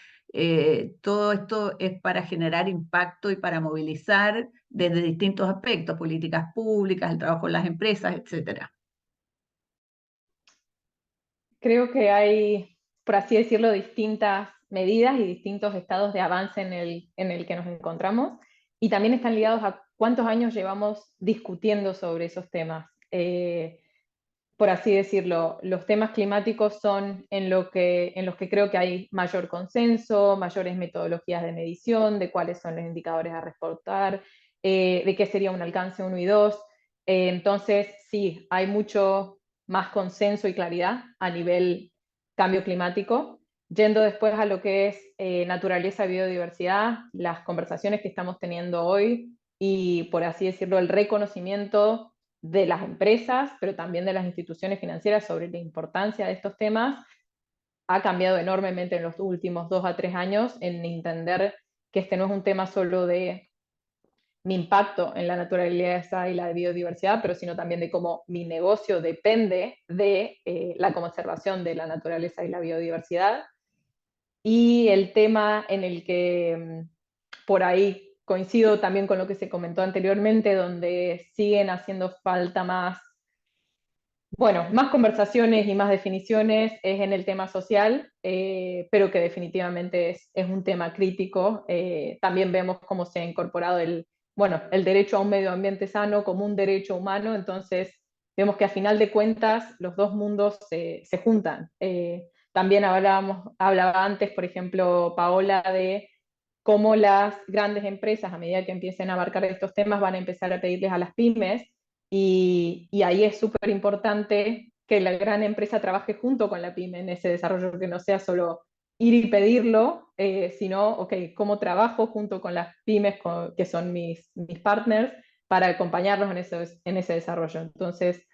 todo esto es para generar impacto y para movilizar desde distintos aspectos, políticas públicas, el trabajo en las empresas, etcétera? Creo que hay, por así decirlo, distintas medidas y distintos estados de avance en el que nos encontramos, y también están ligados a cuántos años llevamos discutiendo sobre esos temas. Por así decirlo, los temas climáticos son en los que creo que hay mayor consenso, mayores metodologías de medición, de cuáles son los indicadores a reportar, de qué sería un alcance 1 y 2. Entonces, sí, hay mucho más consenso y claridad a nivel cambio climático. Yendo después a lo que es naturaleza y biodiversidad, las conversaciones que estamos teniendo hoy y, por así decirlo, el reconocimiento de las empresas, pero también de las instituciones financieras sobre la importancia de estos temas, ha cambiado enormemente en los últimos 2 a 3 años en entender que este no es un tema solo de mi impacto en la naturaleza y la biodiversidad, pero sino también de cómo mi negocio depende de la conservación de la naturaleza y la biodiversidad. Y el tema en el que por ahí coincido también con lo que se comentó anteriormente, donde siguen haciendo falta más, bueno, más conversaciones y más definiciones, es en el tema social, pero que definitivamente es un tema crítico. También vemos cómo se ha incorporado el derecho a un medio ambiente sano como un derecho humano, entonces vemos que a final de cuentas los dos mundos se juntan. También hablaba antes, por ejemplo, Paola, de cómo las grandes empresas, a medida que empiecen a abarcar estos temas, van a empezar a pedirles a las pymes, y ahí es súper importante que la gran empresa trabaje junto con la pyme en ese desarrollo, que no sea solo ir y pedirlo, sino, ok, ¿cómo trabajo junto con las pymes, que son mis partners, para acompañarlos en ese desarrollo? Entonces,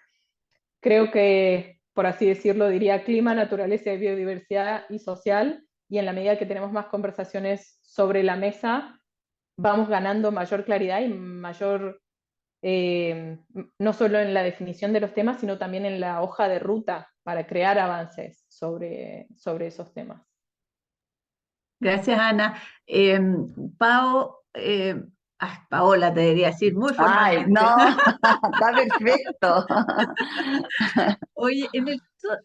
creo que, por así decirlo, diría clima, naturaleza, biodiversidad y social, y en la medida que tenemos más conversaciones sobre la mesa, vamos ganando mayor claridad y mayor, no solo en la definición de los temas, sino también en la hoja de ruta para crear avances sobre esos temas. Gracias, Ana. Pao, Paola te debería decir muy Ay, formalmente. no, está perfecto. Oye,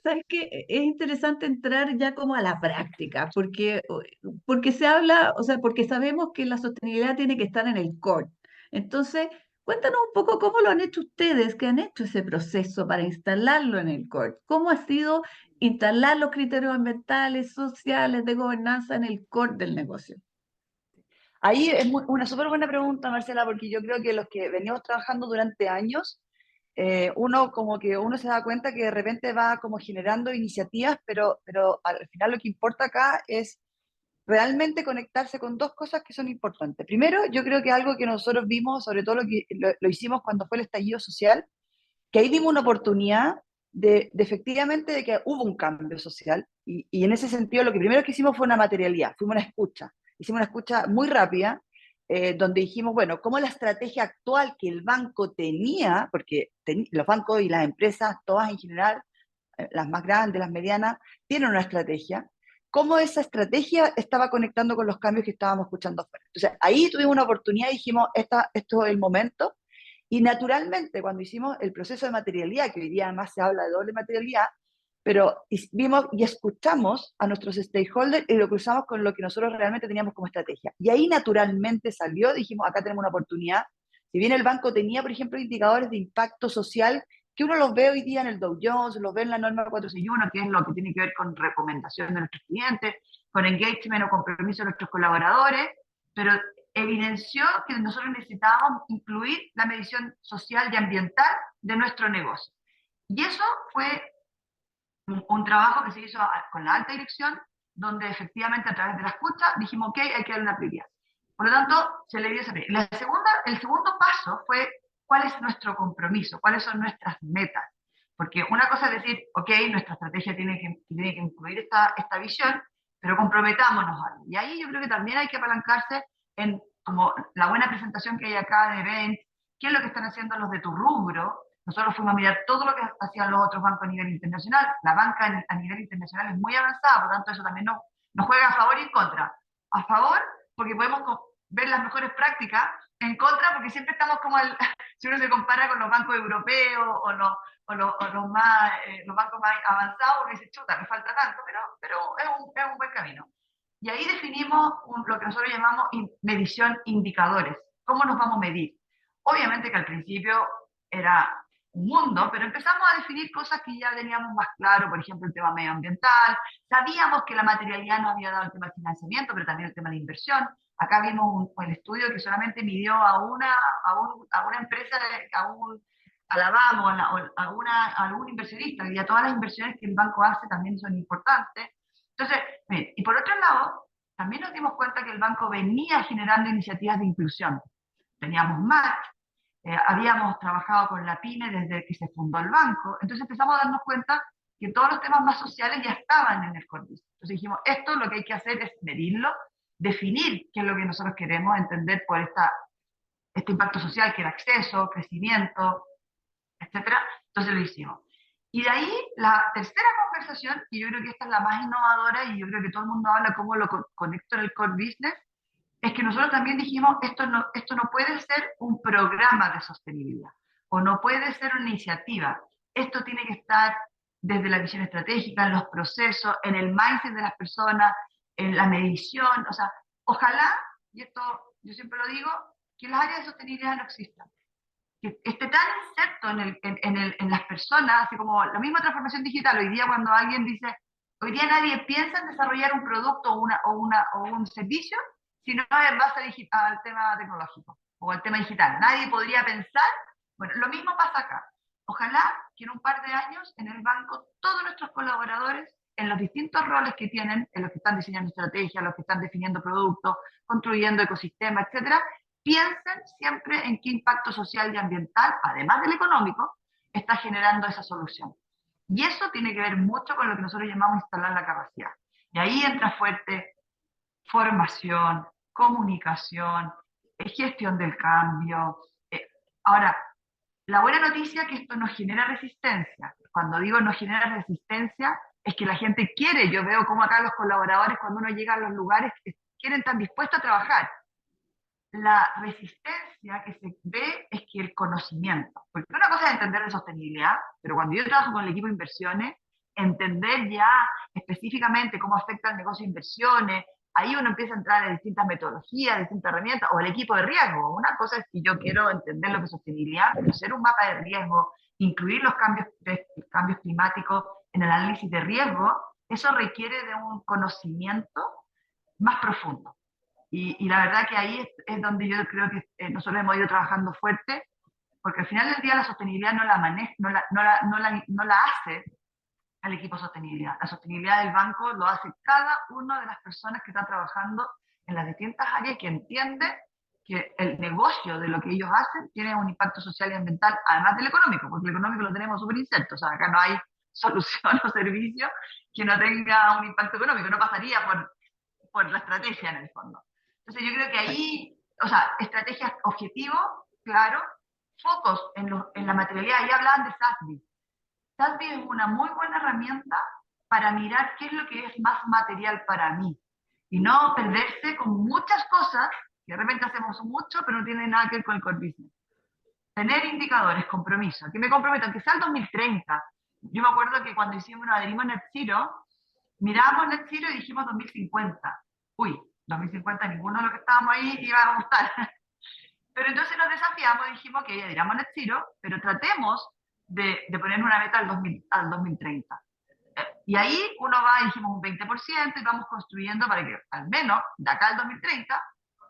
¿sabes qué? Es interesante entrar ya como a la práctica, porque se habla, o sea, porque sabemos que la sostenibilidad tiene que estar en el core. Entonces, cuéntanos un poco cómo lo han hecho ustedes, que han hecho ese proceso para instalarlo en el core. ¿Cómo ha sido instalar los criterios ambientales, sociales, de gobernanza en el core del negocio? Ahí es una súper buena pregunta, Marcela, porque yo creo que los que venimos trabajando durante años, uno se da cuenta que de repente va como generando iniciativas, pero al final lo que importa acá es realmente conectarse con 2 cosas que son importantes. Primero, yo creo que algo que nosotros vimos, sobre todo lo hicimos cuando fue el estallido social, que ahí vimos una oportunidad de efectivamente de que hubo un cambio social, y en ese sentido lo que primero que hicimos fue una materialidad, fuimos una escucha, hicimos una escucha muy rápida, donde dijimos, bueno, cómo la estrategia actual que el banco tenía, porque los bancos y las empresas, todas en general, las más grandes, las medianas, tienen una estrategia, cómo esa estrategia estaba conectando con los cambios que estábamos escuchando afuera. Entonces ahí tuvimos una oportunidad y dijimos, esto es el momento. Y naturalmente, cuando hicimos el proceso de materialidad, que hoy día además se habla de doble materialidad, pero vimos y escuchamos a nuestros stakeholders y lo cruzamos con lo que nosotros realmente teníamos como estrategia. Y ahí naturalmente salió, dijimos, acá tenemos una oportunidad. Si bien el banco tenía, por ejemplo, indicadores de impacto social que uno los ve hoy día en el Dow Jones, los ve en la norma 461, que es lo que tiene que ver con recomendación de nuestros clientes, con engagement o compromiso de nuestros colaboradores, pero evidenció que nosotros necesitábamos incluir la medición social y ambiental de nuestro negocio. Y eso fue un trabajo que se hizo con la alta dirección, donde efectivamente a través de la escucha dijimos, ok, hay que dar una prioridad. Por lo tanto, se le dio esa prioridad. El segundo paso fue, ¿cuál es nuestro compromiso? ¿Cuáles son nuestras metas? Porque una cosa es decir, ok, nuestra estrategia tiene que incluir esta visión, pero comprometámonos a algo. Y ahí yo creo que también hay que apalancarse en como la buena presentación que hay acá de Event, qué es lo que están haciendo los de tu rubro. Nosotros fuimos a mirar todo lo que hacían los otros bancos a nivel internacional. La banca a nivel internacional es muy avanzada, por lo tanto eso también nos juega a favor y en contra. A favor, porque podemos ver las mejores prácticas, en contra, porque siempre estamos como, si uno se compara con los bancos europeos o los bancos más avanzados, uno dice, chuta, me falta tanto, pero es un buen camino. Y ahí definimos lo que nosotros llamamos medición indicadores. ¿Cómo nos vamos a medir? Obviamente que al principio era un mundo, pero empezamos a definir cosas que ya teníamos más claro, por ejemplo, el tema medioambiental. Sabíamos que la materialidad nos había dado el tema de financiamiento, pero también el tema de inversión. Acá vimos el estudio que solamente midió a una empresa, a la BAM o a algún inversionista, y a todas las inversiones que el banco hace también son importantes. Entonces, y por otro lado, también nos dimos cuenta que el banco venía generando iniciativas de inclusión. Teníamos match, habíamos trabajado con la PYME desde que se fundó el banco, entonces empezamos a darnos cuenta que todos los temas más sociales ya estaban en el core business. Entonces dijimos, esto lo que hay que hacer es medirlo, definir qué es lo que nosotros queremos entender por este impacto social, que era acceso, crecimiento, etc. Entonces lo hicimos. Y de ahí, la tercera conversación, y yo creo que esta es la más innovadora, y yo creo que todo el mundo habla cómo lo conecto en el core business, es que nosotros también dijimos, esto no puede ser un programa de sostenibilidad, o no puede ser una iniciativa. Esto tiene que estar desde la visión estratégica, en los procesos, en el mindset de las personas, en la medición. O sea, ojalá, y esto yo siempre lo digo, que las áreas de sostenibilidad no existan. Que esté tan inserto en las personas, así como la misma transformación digital. Hoy día cuando alguien dice, hoy día nadie piensa en desarrollar un producto o un servicio si no es en base al tema tecnológico o al tema digital. Nadie podría pensar, bueno, lo mismo pasa acá. Ojalá que en un par de años en el banco todos nuestros colaboradores, en los distintos roles que tienen, en los que están diseñando estrategias, los que están definiendo productos, construyendo ecosistemas, etcétera, piensen siempre en qué impacto social y ambiental, además del económico, está generando esa solución. Y eso tiene que ver mucho con lo que nosotros llamamos instalar la capacidad. Y ahí entra fuerte formación, comunicación, gestión del cambio. Ahora, la buena noticia es que esto nos genera resistencia. Cuando digo nos genera resistencia, es que la gente quiere. Yo veo cómo acá los colaboradores, cuando uno llega a los lugares, quieren estar dispuestos a trabajar. La resistencia que se ve es que el conocimiento, porque una cosa es entender de sostenibilidad, pero cuando yo trabajo con el equipo de inversiones, entender ya específicamente cómo afecta el negocio de inversiones, ahí uno empieza a entrar en distintas metodologías, distintas herramientas, o el equipo de riesgo. Una cosa es que yo quiero entender lo que es sostenibilidad, pero hacer un mapa de riesgo, incluir los cambios climáticos en el análisis de riesgo, eso requiere de un conocimiento más profundo. Y la verdad que ahí es donde yo creo que nosotros hemos ido trabajando fuerte, porque al final del día la sostenibilidad no la hace al equipo de sostenibilidad. La sostenibilidad del banco lo hace cada una de las personas que están trabajando en las distintas áreas, que entiende que el negocio de lo que ellos hacen tiene un impacto social y ambiental, además del económico, porque el económico lo tenemos súper inserto. O sea, acá no hay solución o servicio que no tenga un impacto económico, no pasaría por la estrategia en el fondo. Entonces yo creo que ahí, o sea, estrategias, objetivos, claro, focos en la materialidad. Ya hablaban de SASB. SASB es una muy buena herramienta para mirar qué es lo que es más material para mí. Y no perderse con muchas cosas, que de repente hacemos mucho, pero no tiene nada que ver con el core business. Tener indicadores, compromiso. ¿A qué me comprometo? Aunque sea el 2030. Yo me acuerdo que cuando adherimos Net Zero, mirábamos Net Zero y dijimos 2050. Uy, 2050 ninguno de los que estábamos ahí iba a gustar. Pero entonces nos desafiamos y dijimos que adhiramos Net Zero, pero tratemos de poner una meta al 2030. Y ahí uno va, dijimos, un 20% y vamos construyendo para que al menos de acá al 2030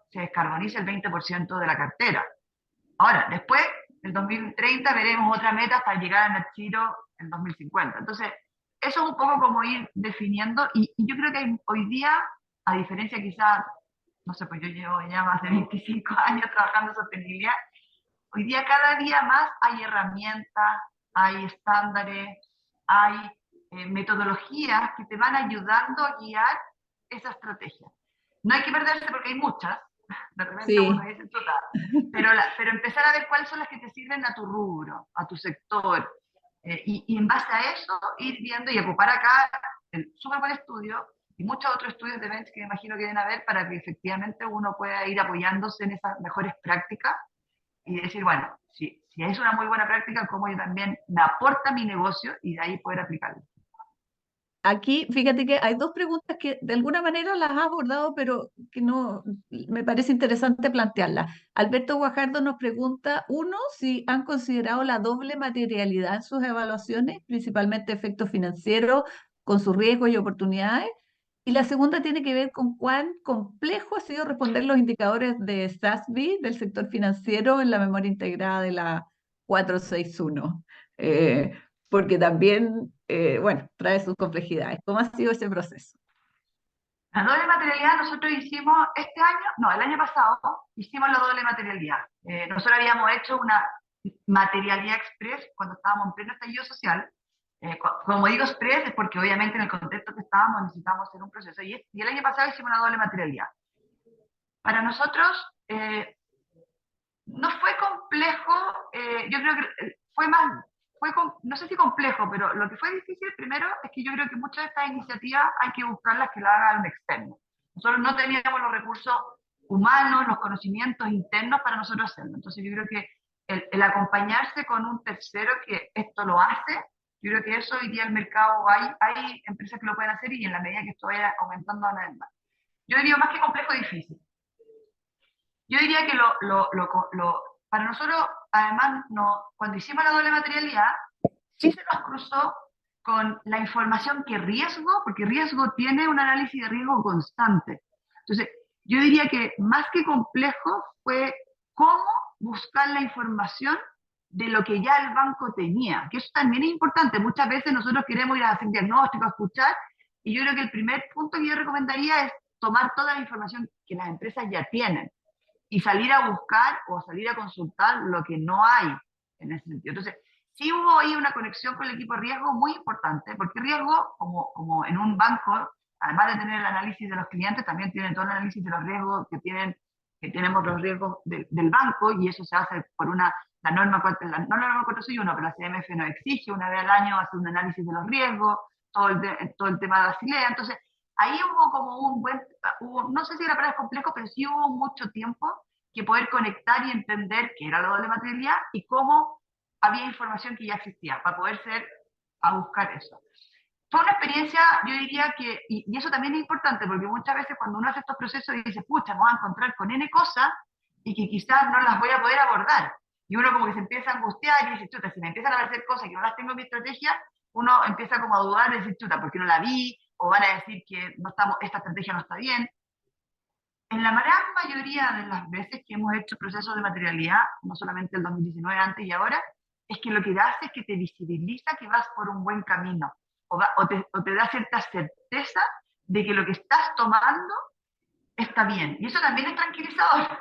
se descarbonice el 20% de la cartera. Ahora, después, el 2030 veremos otra meta para llegar a net zero en 2050. Entonces, eso es un poco como ir definiendo, y yo creo que hoy día, a diferencia quizás, no sé, pues yo llevo ya más de 25 años trabajando en sostenibilidad, hoy día cada día más hay herramientas, hay estándares, hay metodologías que te van ayudando a guiar esa estrategia. No hay que perderse porque hay muchas, de repente Sí. uno dice, chuta, pero empezar a ver cuáles son las que te sirven a tu rubro, a tu sector, y en base a eso ir viendo y ocupar acá el súper buen estudio y muchos otros estudios de bench que me imagino que deben haber para que efectivamente uno pueda ir apoyándose en esas mejores prácticas y decir, bueno, si es una muy buena práctica, cómo yo también me aporta mi negocio y de ahí poder aplicarlo. Aquí, fíjate que hay dos preguntas que de alguna manera las has abordado, pero que no, me parece interesante plantearlas. Alberto Guajardo nos pregunta, uno, si han considerado la doble materialidad en sus evaluaciones, principalmente efectos financieros, con sus riesgos y oportunidades. Y la segunda tiene que ver con cuán complejo ha sido responder los indicadores de SASB del sector financiero en la memoria integrada de la 461. Porque también, bueno, trae sus complejidades. ¿Cómo ha sido ese proceso? La doble materialidad nosotros hicimos este año, no, el año pasado hicimos la doble materialidad. Nosotros habíamos hecho una materialidad express cuando estábamos en pleno estallido social. Como digo express es porque obviamente en el contexto que estábamos necesitábamos hacer un proceso. Y el año pasado hicimos una doble materialidad. Para nosotros no fue complejo, yo creo que fue más, no sé si complejo, pero lo que fue difícil primero es que yo creo que muchas de estas iniciativas hay que buscarlas que la haga un externo. Nosotros no teníamos los recursos humanos, los conocimientos internos para nosotros hacerlo. Entonces yo creo que el acompañarse con un tercero que esto lo hace, yo creo que eso hoy día el mercado, hay empresas que lo pueden hacer y en la medida que esto vaya aumentando una vez más. Yo diría más que complejo, difícil. Yo diría que para nosotros, además, cuando hicimos la doble materialidad, sí se nos cruzó con la información que riesgo, porque riesgo tiene un análisis de riesgo constante. Entonces, yo diría que más que complejo fue cómo buscar la información de lo que ya el banco tenía, que eso también es importante. Muchas veces nosotros queremos ir a hacer diagnóstico, a escuchar, y yo creo que el primer punto que yo recomendaría es tomar toda la información que las empresas ya tienen y salir a buscar o salir a consultar lo que no hay en ese sentido. Entonces, sí hubo ahí una conexión con el equipo de riesgo muy importante, porque riesgo, como en un banco, además de tener el análisis de los clientes, también tiene todo el análisis de los riesgos que tenemos los riesgos del banco, y eso se hace por no la norma 461, pero la CMF nos exige una vez al año hacer un análisis de los riesgos, todo el tema de Basilea. Entonces, ahí hubo como no sé si la palabra es complejo, pero sí hubo mucho tiempo que poder conectar y entender qué era la doble materialidad y cómo había información que ya existía para poder a buscar eso. Fue una experiencia, yo diría que, y eso también es importante, porque muchas veces cuando uno hace estos procesos y dice, pucha, me voy a encontrar con N cosas y que quizás no las voy a poder abordar. Y uno como que se empieza a angustiar y dice, chuta, si me empiezan a aparecer cosas que no las tengo en mi estrategia, uno empieza como a dudar y decir, chuta, ¿por qué no la vi? O van a decir que esta estrategia no está bien. En la gran mayoría de las veces que hemos hecho procesos de materialidad, no solamente el 2019, antes y ahora, es que lo que hace es que te visibiliza que vas por un buen camino, o te da cierta certeza de que lo que estás tomando está bien. Y eso también es tranquilizador,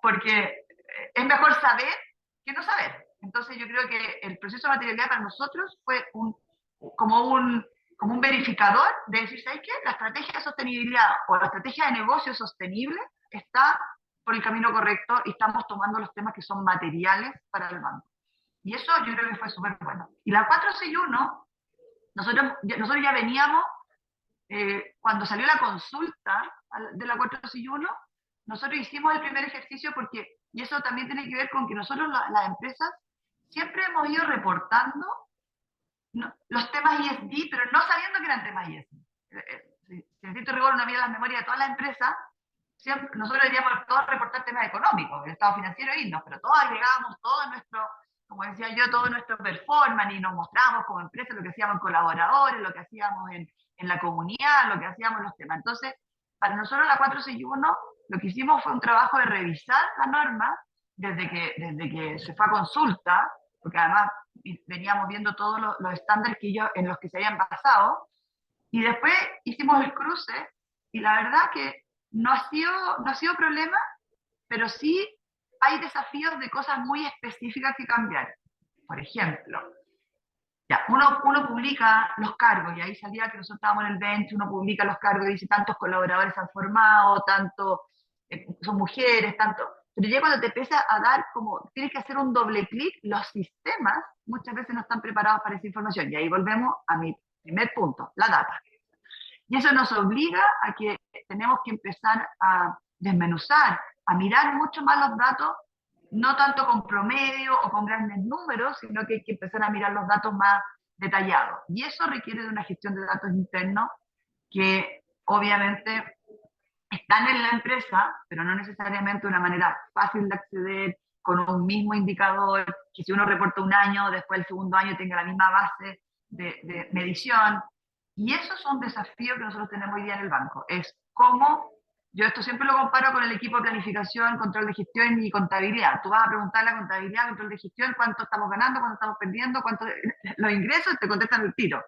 porque es mejor saber que no saber. Entonces yo creo que el proceso de materialidad para nosotros fue como un verificador de decir, ¿sabes qué? La estrategia de sostenibilidad o la estrategia de negocio sostenible está por el camino correcto y estamos tomando los temas que son materiales para el banco. Y eso yo creo que fue súper bueno. Y la 461, nosotros ya veníamos, cuando salió la consulta de la 461, nosotros hicimos el primer ejercicio y eso también tiene que ver con que nosotros las empresas siempre hemos ido reportando los temas ESG, pero no sabiendo que eran temas ESG. Si necesito rigor una mira las memorias de todas las empresas, nosotros deberíamos todos reportar temas económicos, el estado financiero pero todos agregábamos todo nuestro como decía yo, todo nuestro performance y nos mostramos como empresa lo que hacíamos en colaboradores, lo que hacíamos en la comunidad, lo que hacíamos en los temas. Entonces, para nosotros la 461 lo que hicimos fue un trabajo de revisar la norma desde que se fue a consulta, porque además veníamos viendo todos los estándares en los que se habían basado, y después hicimos el cruce, y la verdad que no ha sido problema, pero sí hay desafíos de cosas muy específicas que cambiar. Por ejemplo, ya, uno publica los cargos, y ahí salía que nosotros estábamos en el bench, uno publica los cargos y dice tantos colaboradores han formado, tanto son mujeres, tanto. Pero ya cuando te empieza a dar como, tienes que hacer un doble clic, los sistemas muchas veces no están preparados para esa información. Y ahí volvemos a mi primer punto, la data. Y eso nos obliga a que tenemos que empezar a desmenuzar, a mirar mucho más los datos, no tanto con promedio o con grandes números, sino que hay que empezar a mirar los datos más detallados. Y eso requiere de una gestión de datos internos que obviamente están en la empresa, pero no necesariamente de una manera fácil de acceder, con un mismo indicador, que si uno reporta un año, después el segundo año tenga la misma base de medición. Y esos son desafíos que nosotros tenemos hoy día en el banco. Es cómo, yo esto siempre lo comparo con el equipo de planificación, control de gestión y contabilidad. Tú vas a preguntarle a contabilidad, control de gestión, cuánto estamos ganando, cuánto estamos perdiendo, cuánto los ingresos, te contestan el tiro.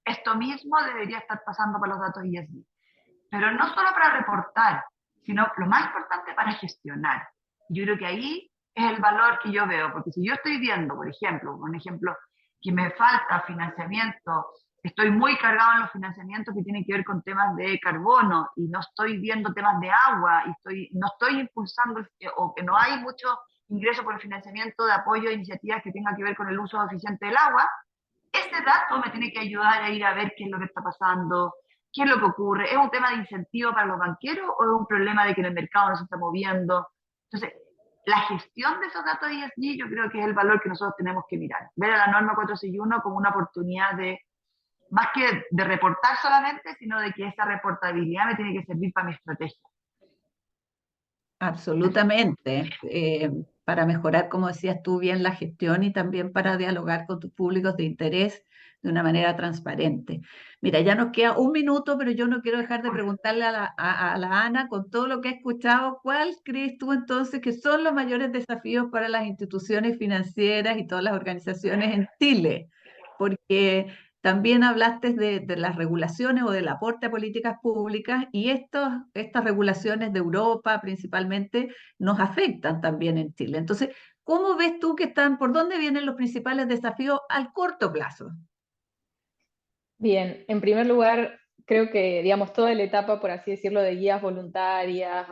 Esto mismo debería estar pasando para los datos ESG. Pero no solo para reportar, sino lo más importante para gestionar. Yo creo que ahí es el valor que yo veo, porque si yo estoy viendo, por ejemplo, un ejemplo, que me falta financiamiento, estoy muy cargado en los financiamientos que tienen que ver con temas de carbono y no estoy viendo temas de agua y no estoy impulsando o que no hay mucho ingreso por el financiamiento de apoyo a iniciativas que tengan que ver con el uso eficiente del agua, ese dato me tiene que ayudar a ir a ver qué es lo que está pasando, qué es lo que ocurre. ¿Es un tema de incentivo para los banqueros o es un problema de que en el mercado no se está moviendo? Entonces, la gestión de esos datos ESG yo creo que es el valor que nosotros tenemos que mirar. Ver a la norma 461 como una oportunidad de, más que de reportar solamente, sino de que esa reportabilidad me tiene que servir para mi estrategia. Absolutamente, para mejorar, como decías tú, bien la gestión y también para dialogar con tus públicos de interés de una manera transparente. Mira, ya nos queda un minuto, pero yo no quiero dejar de preguntarle a la Ana, con todo lo que he escuchado, ¿cuál crees tú entonces que son los mayores desafíos para las instituciones financieras y todas las organizaciones en Chile? Porque también hablaste de las regulaciones o del aporte a políticas públicas y estas regulaciones de Europa principalmente nos afectan también en Chile. Entonces, ¿cómo ves tú que por dónde vienen los principales desafíos al corto plazo? Bien, en primer lugar, creo que, digamos, toda la etapa, por así decirlo, de guías voluntarias,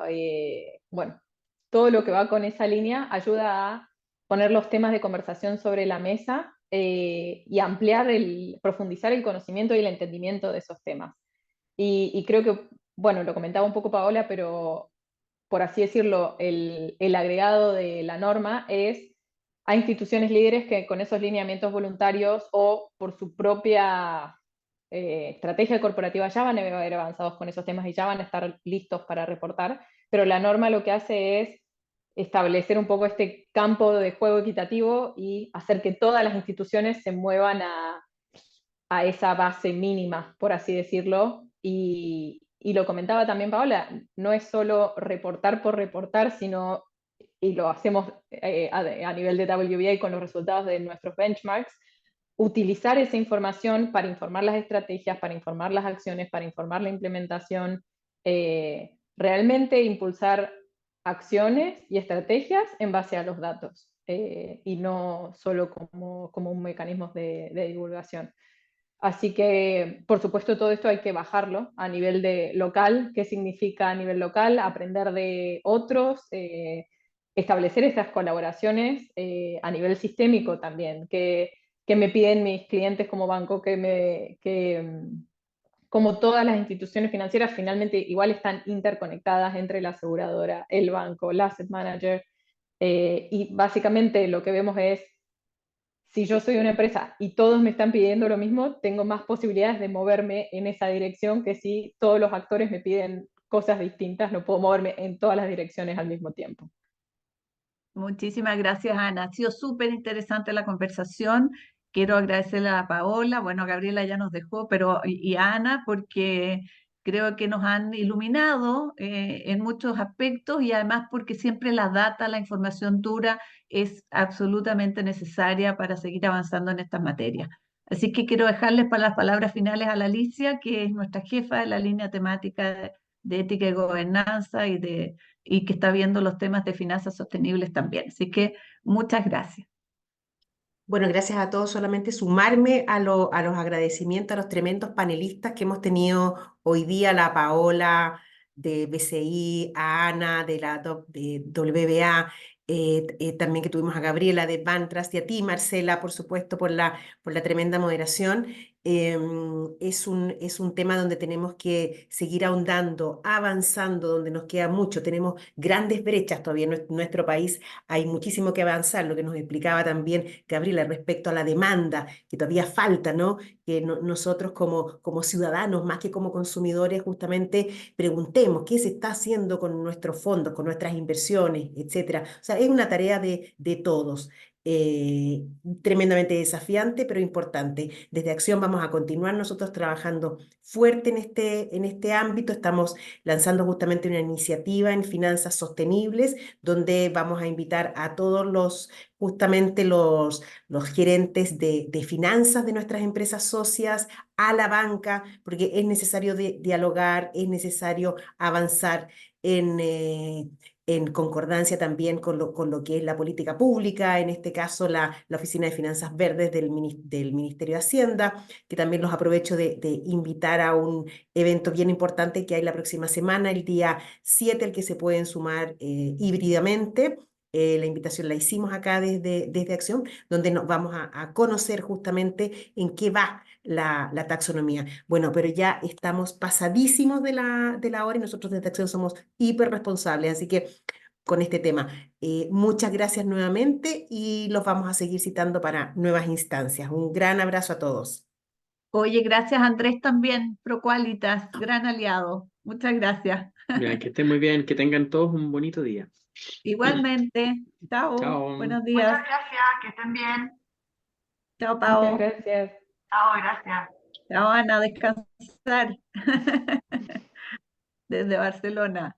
bueno, todo lo que va con esa línea ayuda a poner los temas de conversación sobre la mesa y ampliar, profundizar el conocimiento y el entendimiento de esos temas. Y creo que, bueno, lo comentaba un poco Paola, pero por así decirlo, el agregado de la norma es a instituciones líderes que con esos lineamientos voluntarios o por su propia estrategia corporativa ya van a haber avanzados con esos temas y ya van a estar listos para reportar, pero la norma lo que hace es establecer un poco este campo de juego equitativo y hacer que todas las instituciones se muevan a esa base mínima, por así decirlo, y lo comentaba también Paola, no es solo reportar por reportar, sino, y lo hacemos a nivel de WBA con los resultados de nuestros benchmarks, utilizar esa información para informar las estrategias, para informar las acciones, para informar la implementación, realmente impulsar acciones y estrategias en base a los datos y no solo como un mecanismo de divulgación. Así que, por supuesto, todo esto hay que bajarlo a nivel de local. ¿Qué significa a nivel local? Aprender de otros, establecer estas colaboraciones a nivel sistémico también, que me piden mis clientes como banco, como todas las instituciones financieras, finalmente igual están interconectadas entre la aseguradora, el banco, el asset manager, y básicamente lo que vemos es, si yo soy una empresa y todos me están pidiendo lo mismo, tengo más posibilidades de moverme en esa dirección que si todos los actores me piden cosas distintas, no puedo moverme en todas las direcciones al mismo tiempo. Muchísimas gracias, Ana. Ha sido súper interesante la conversación. Quiero agradecerle a Paola, bueno, Gabriela ya nos dejó, pero y a Ana, porque creo que nos han iluminado en muchos aspectos y además porque siempre la data, la información dura es absolutamente necesaria para seguir avanzando en estas materias. Así que quiero dejarles para las palabras finales a la Alicia, que es nuestra jefa de la línea temática de ética y gobernanza y que está viendo los temas de finanzas sostenibles también. Así que muchas gracias. Bueno, gracias a todos. Solamente sumarme a los agradecimientos a los tremendos panelistas que hemos tenido hoy día, la Paola de BCI, a Ana de WBA, también que tuvimos a Gabriela de Bantrust y a ti, Marcela, por supuesto, por la tremenda moderación. Es un tema donde tenemos que seguir ahondando, avanzando, donde nos queda mucho. Tenemos grandes brechas todavía en nuestro país, hay muchísimo que avanzar, lo que nos explicaba también Gabriela respecto a la demanda, que todavía falta, ¿no? Que nosotros como ciudadanos, más que como consumidores, justamente preguntemos qué se está haciendo con nuestros fondos, con nuestras inversiones, etcétera. O sea, es una tarea de todos. eh, Tremendamente desafiante, pero importante. Desde Acción vamos a continuar nosotros trabajando fuerte en este ámbito. Estamos lanzando justamente una iniciativa en finanzas sostenibles, donde vamos a invitar a todos justamente los gerentes de finanzas de nuestras empresas socias, a la banca, porque es necesario dialogar, es necesario avanzar en concordancia también con lo que es la política pública, en este caso la Oficina de Finanzas Verdes del Ministerio de Hacienda, que también los aprovecho de invitar a un evento bien importante que hay la próxima semana, el día 7, al que se pueden sumar híbridamente. La invitación la hicimos acá desde Acción, donde nos vamos a conocer justamente en qué va la taxonomía. Bueno, pero ya estamos pasadísimos de la hora y nosotros desde Acción somos hiper responsables, así que con este tema. Muchas gracias nuevamente y los vamos a seguir citando para nuevas instancias. Un gran abrazo a todos. Oye, gracias Andrés también, Proqualitas, gran aliado. Muchas gracias. Ya, que estén muy bien, que tengan todos un bonito día. Igualmente. Chao. Chao. Buenos Muchas días. gracias, que estén bien. Chao, Muchas Pao. gracias. Chao, gracias. Chao, Ana, descansar desde Barcelona.